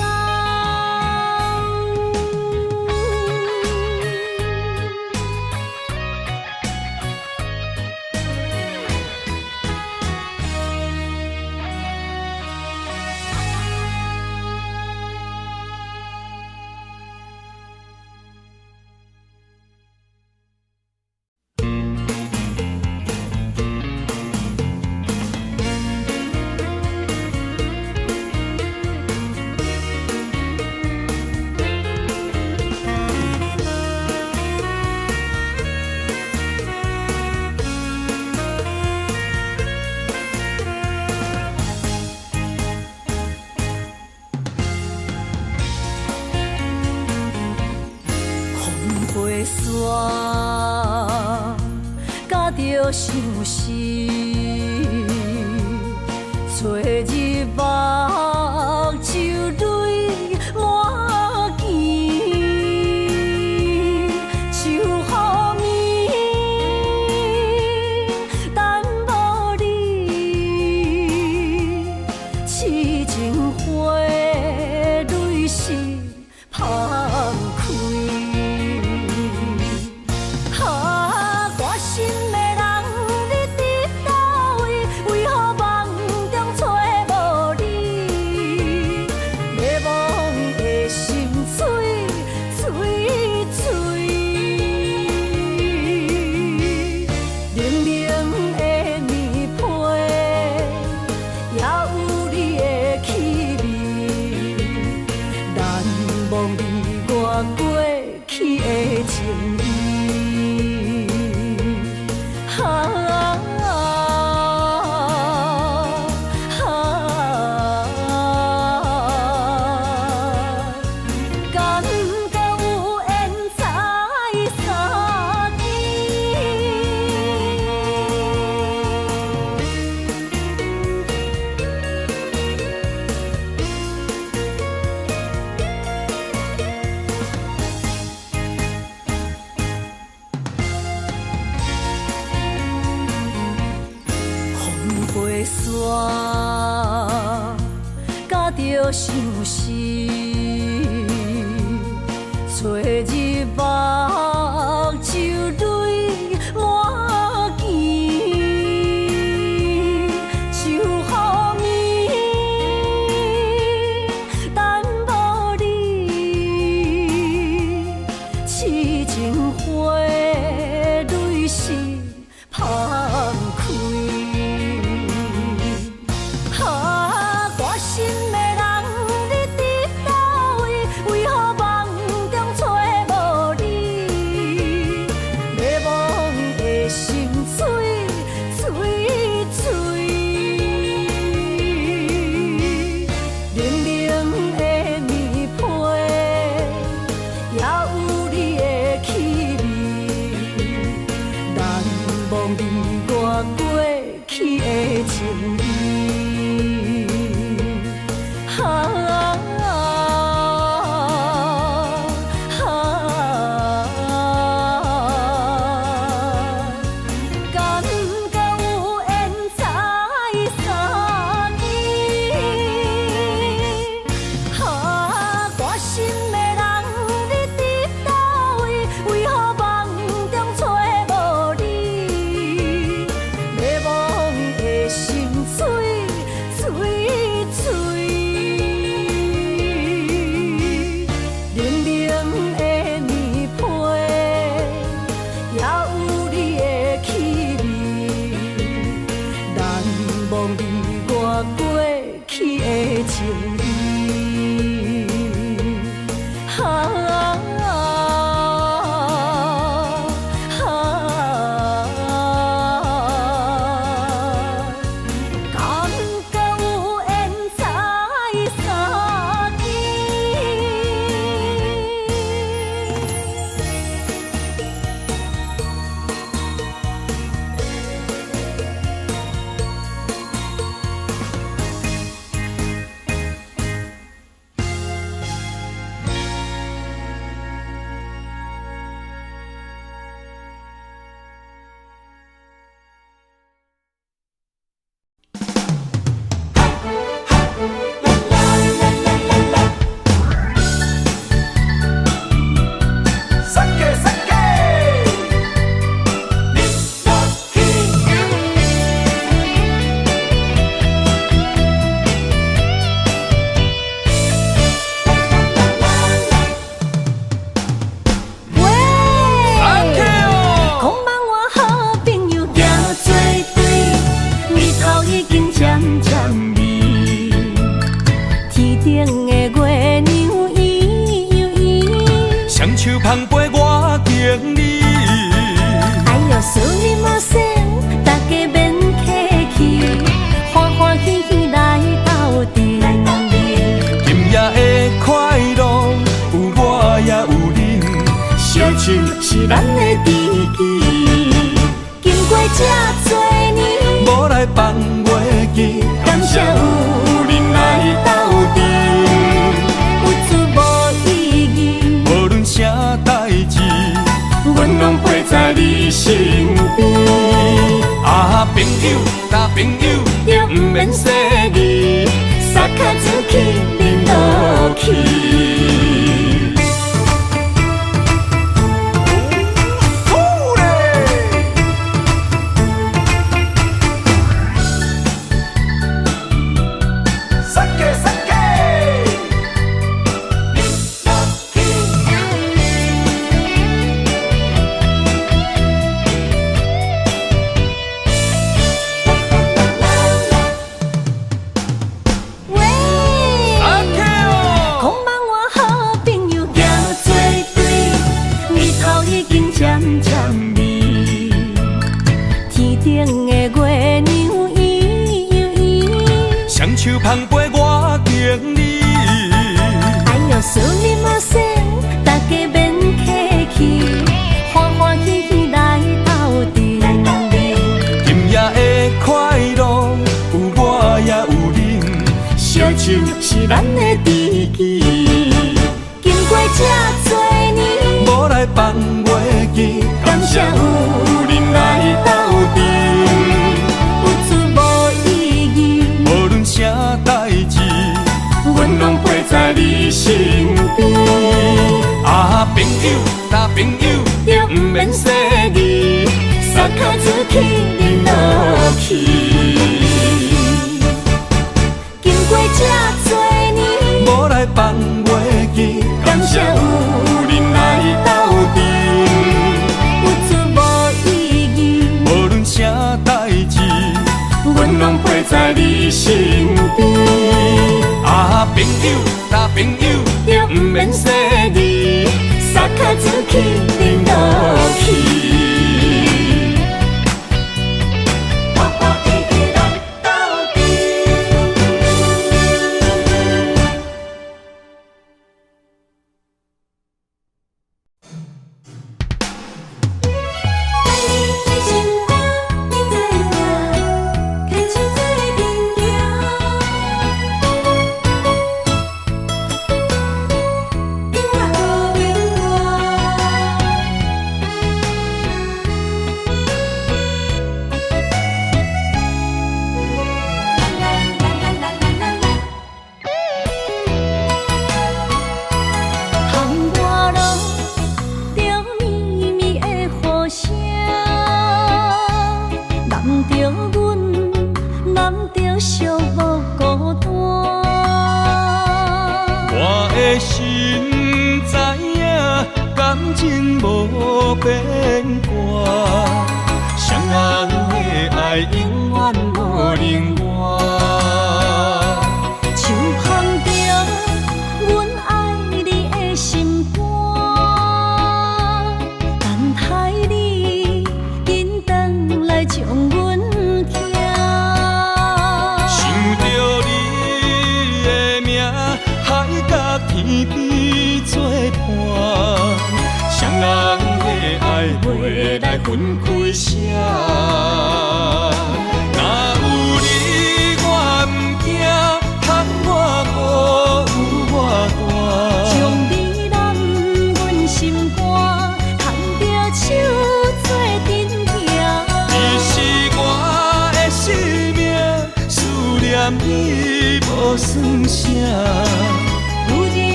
Speaker 1: 甲着相思，找日目秋泪满肩，秋雨暝等无你，痴情花蕊是芳开。过去的情意，敢够有缘再相见？想是找日目睭泪满肩，想予暝等无你，痴情花蕊是芳开。我心的人，你伫倒位？为何梦中找无你？迷惘的心碎碎碎，冷冷的棉被，也有你的气味，难忘你我过去的情意。是咱的知己，经过这多年，
Speaker 2: 无来放月记，
Speaker 1: 感谢有人来斗阵，有滋无意义，
Speaker 2: 无论啥代志，
Speaker 1: 阮拢陪在你身边。
Speaker 2: 啊，朋友，交朋友，
Speaker 1: 就不免说字，撒卡出去，淋落去。
Speaker 2: 手捧杯我敬你，
Speaker 1: 哎呦，思念无声，大家免客气，欢欢喜喜来斗阵。
Speaker 2: 今夜的快乐有我也有你，
Speaker 1: 烧酒是咱的知己，经过这多年，
Speaker 2: 无来放月记，
Speaker 1: 感谢有人来斗阵，有滋无意义。
Speaker 2: 啥代志，
Speaker 1: 阮拢
Speaker 2: 啊，朋友，搭朋友，就不免说字，三脚子去饮落去。
Speaker 1: 经过这多年，
Speaker 2: 无来放袂记，感谢有人来斗阵，
Speaker 1: 有出无意义，
Speaker 2: 无论啥代志，阮拢陪在你身边。啊，朋友，搭朋友，就不免说字，三脚子去饮落去。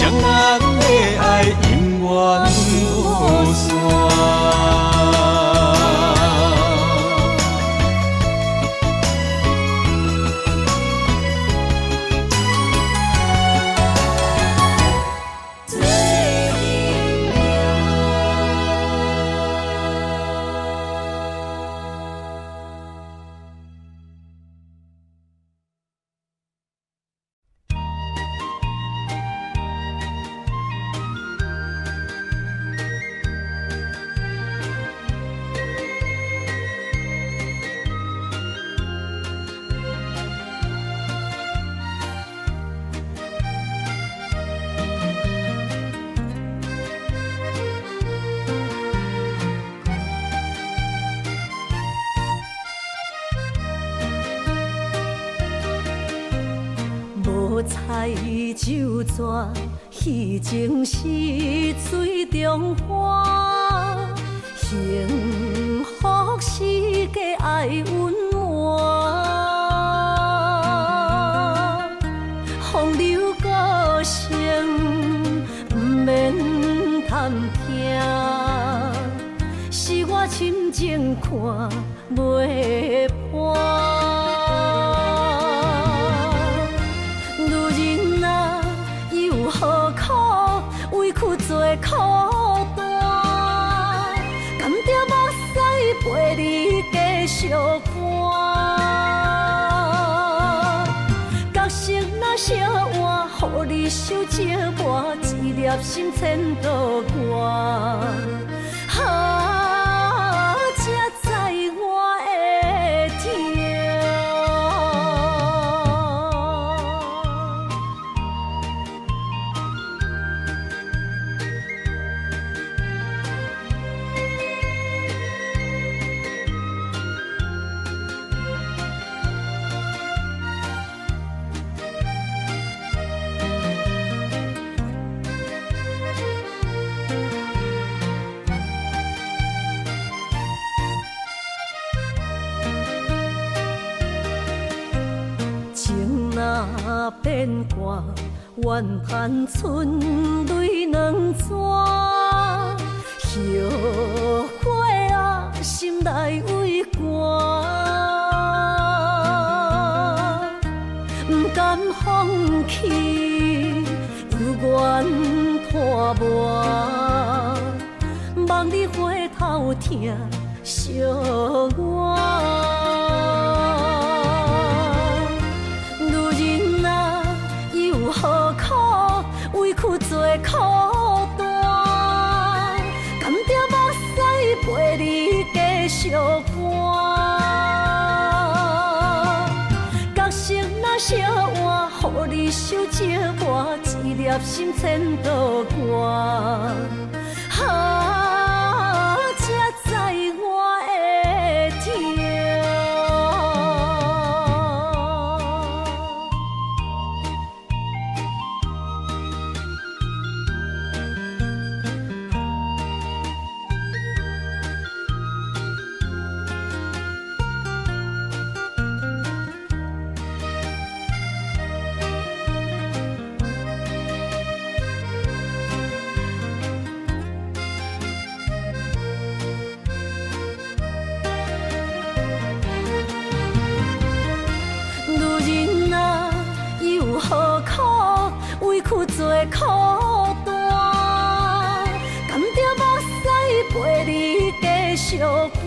Speaker 2: 双人的爱。无线。
Speaker 1: 彩酒蛇，戏情是水中花，幸福是家爱温暖。风流歌声不免贪听，是我深情看袂破。何苦委屈做苦担？甘着目屎陪你继续寒。角色若烧换，予你受折磨，一粒心千度外。才知我的痛。若变卦，怨叹春泪两逝。后悔啊，心内为寒，不甘放弃，犹原拖磨，望你回头听惜我。何苦委屈做苦担？甘着目屎陪你继续寒。角色若烧换，予你受折磨，一粒心千度外。才知我的痛。何苦委屈做苦担？甘着目屎陪你继续寒。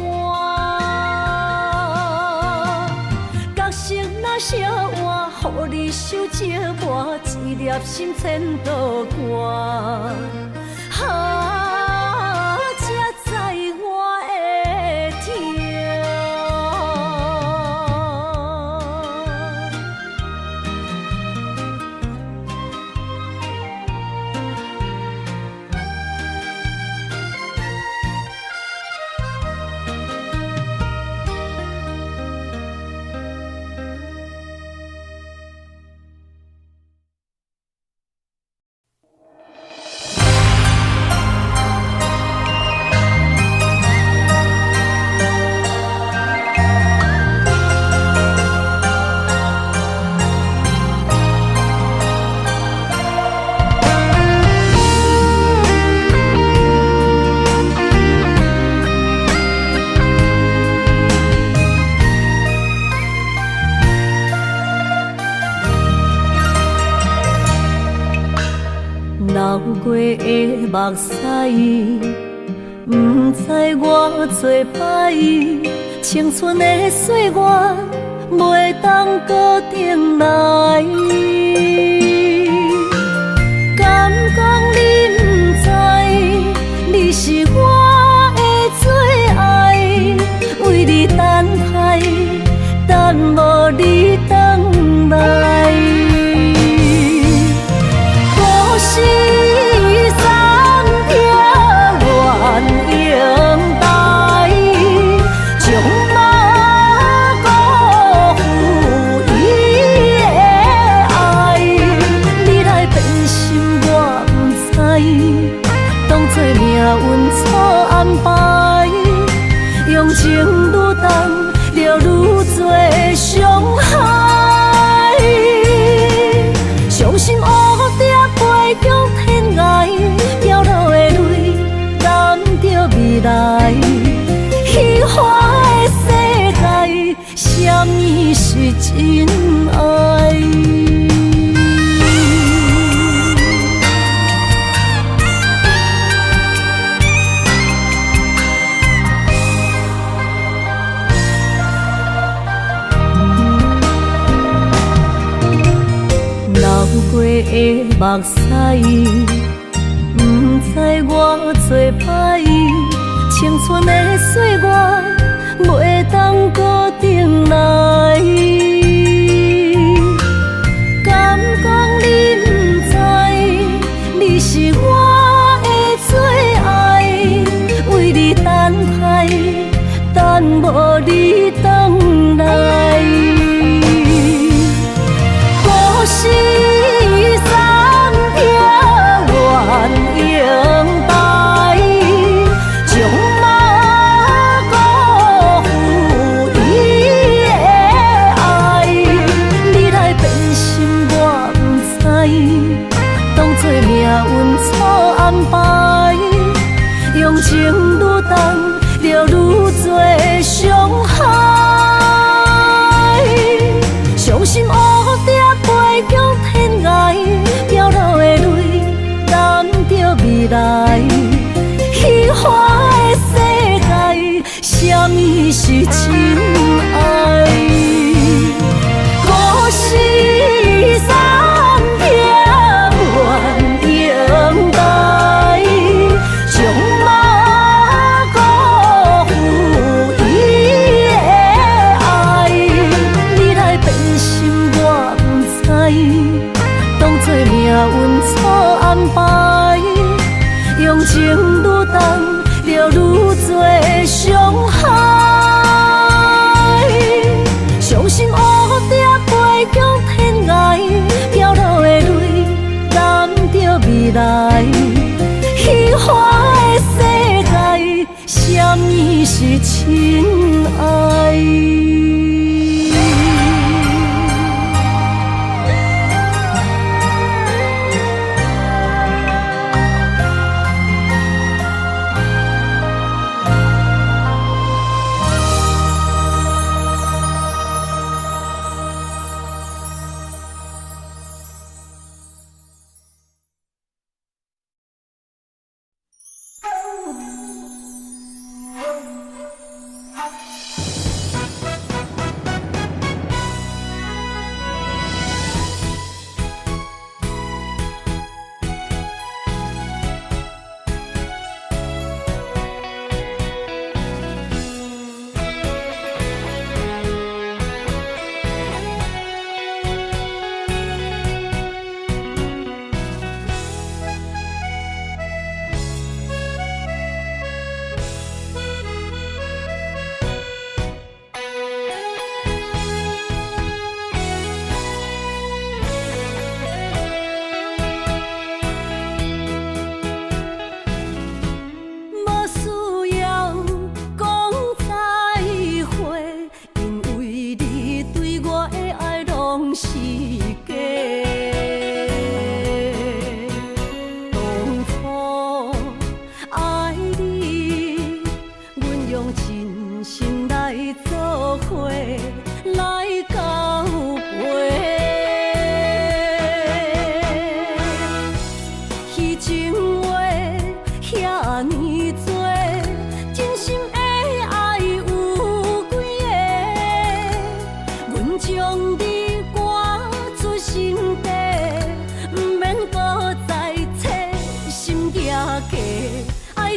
Speaker 1: 角色若烧换，予你受折磨，一粒心千度外。才知我的痛。的目屎，不知我做歹，青春的岁月袂当搁重来。敢讲你不知，你是我的最爱，为你等待，等无你回来。故事暂停，愿永待，将马辜负伊的爱。你来变心，我不知，当作命运错安排，用情愈重，就愈多伤害。伤心乌蝶飞向天涯，飘落的泪染着未来。虚幻的世界，什么是真爱？流过的目屎，不知我做歹，青春的岁月袂当搁重来。敢讲你不知，你是我的最爱，为你等待，等无你回来。故事暂停，愿永待，将马辜负伊的爱。你来变心，我不知，当作命运错安排，用情愈重，就愈多伤害。伤心乌蝶飞向天涯，飘落的泪染着未来。虚幻的世界，什么是真爱？故事暂停，愿永待，将马辜负伊的爱。你来变心，我不知，当作命运错安排，用情愈重，就愈多伤害。伤心乌蝶飞向天涯，飘落的泪染着未来。虚幻的世界，什么是真爱？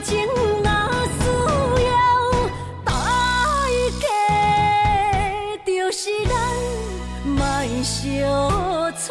Speaker 1: 情若需要代价，就是咱莫相找。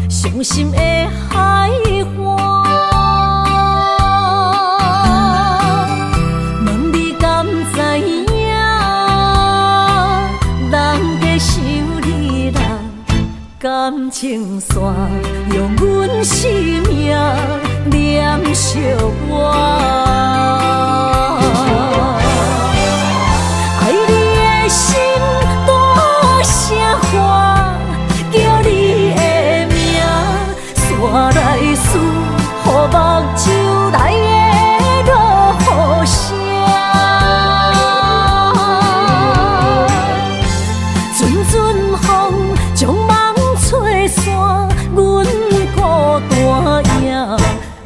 Speaker 1: 伤心的海岸，问你敢知影？人在想你啦，感情线用阮生命念惜我。爱你的心大声喊，叫你的名，山来思，予目睭内的落雨声。阵阵风将梦吹散，阮孤单影，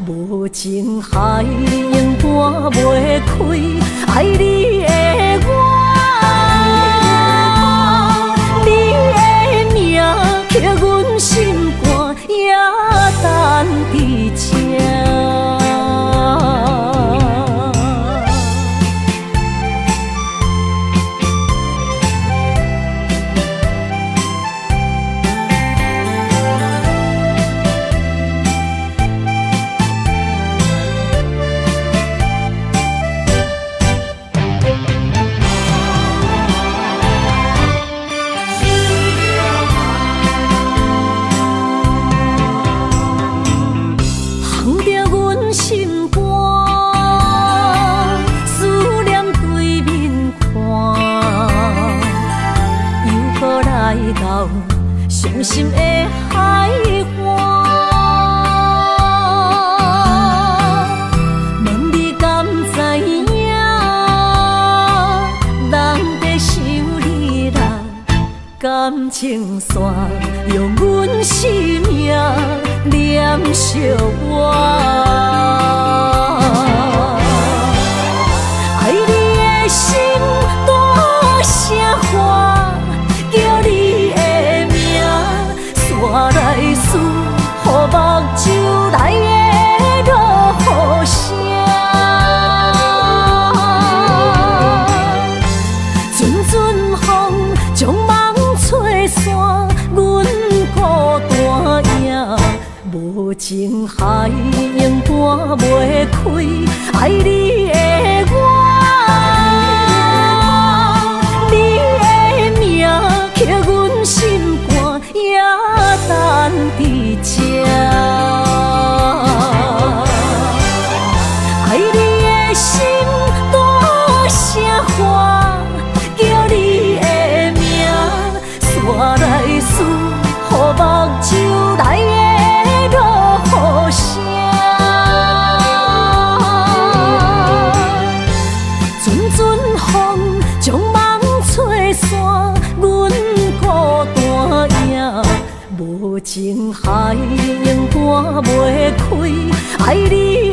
Speaker 1: 无情海永搬袂开，爱你的我。刻阮心肝，也等伫这。伤心的海岸。问你敢知影？人在想你人，感情线用阮生命念惜我。爱你的心大声喊，叫你的名，山来思，予目睭内的落雨声。阵阵风将梦吹散，阮孤单影，无情海涌赶袂开，爱你的我。刻阮心肝也等伫这，爱你的心大声喊，叫你的名，山来思，予目睭内的落雨声。阵阵风将梦吹散，阮孤单影，无情海涌赶袂开，爱你。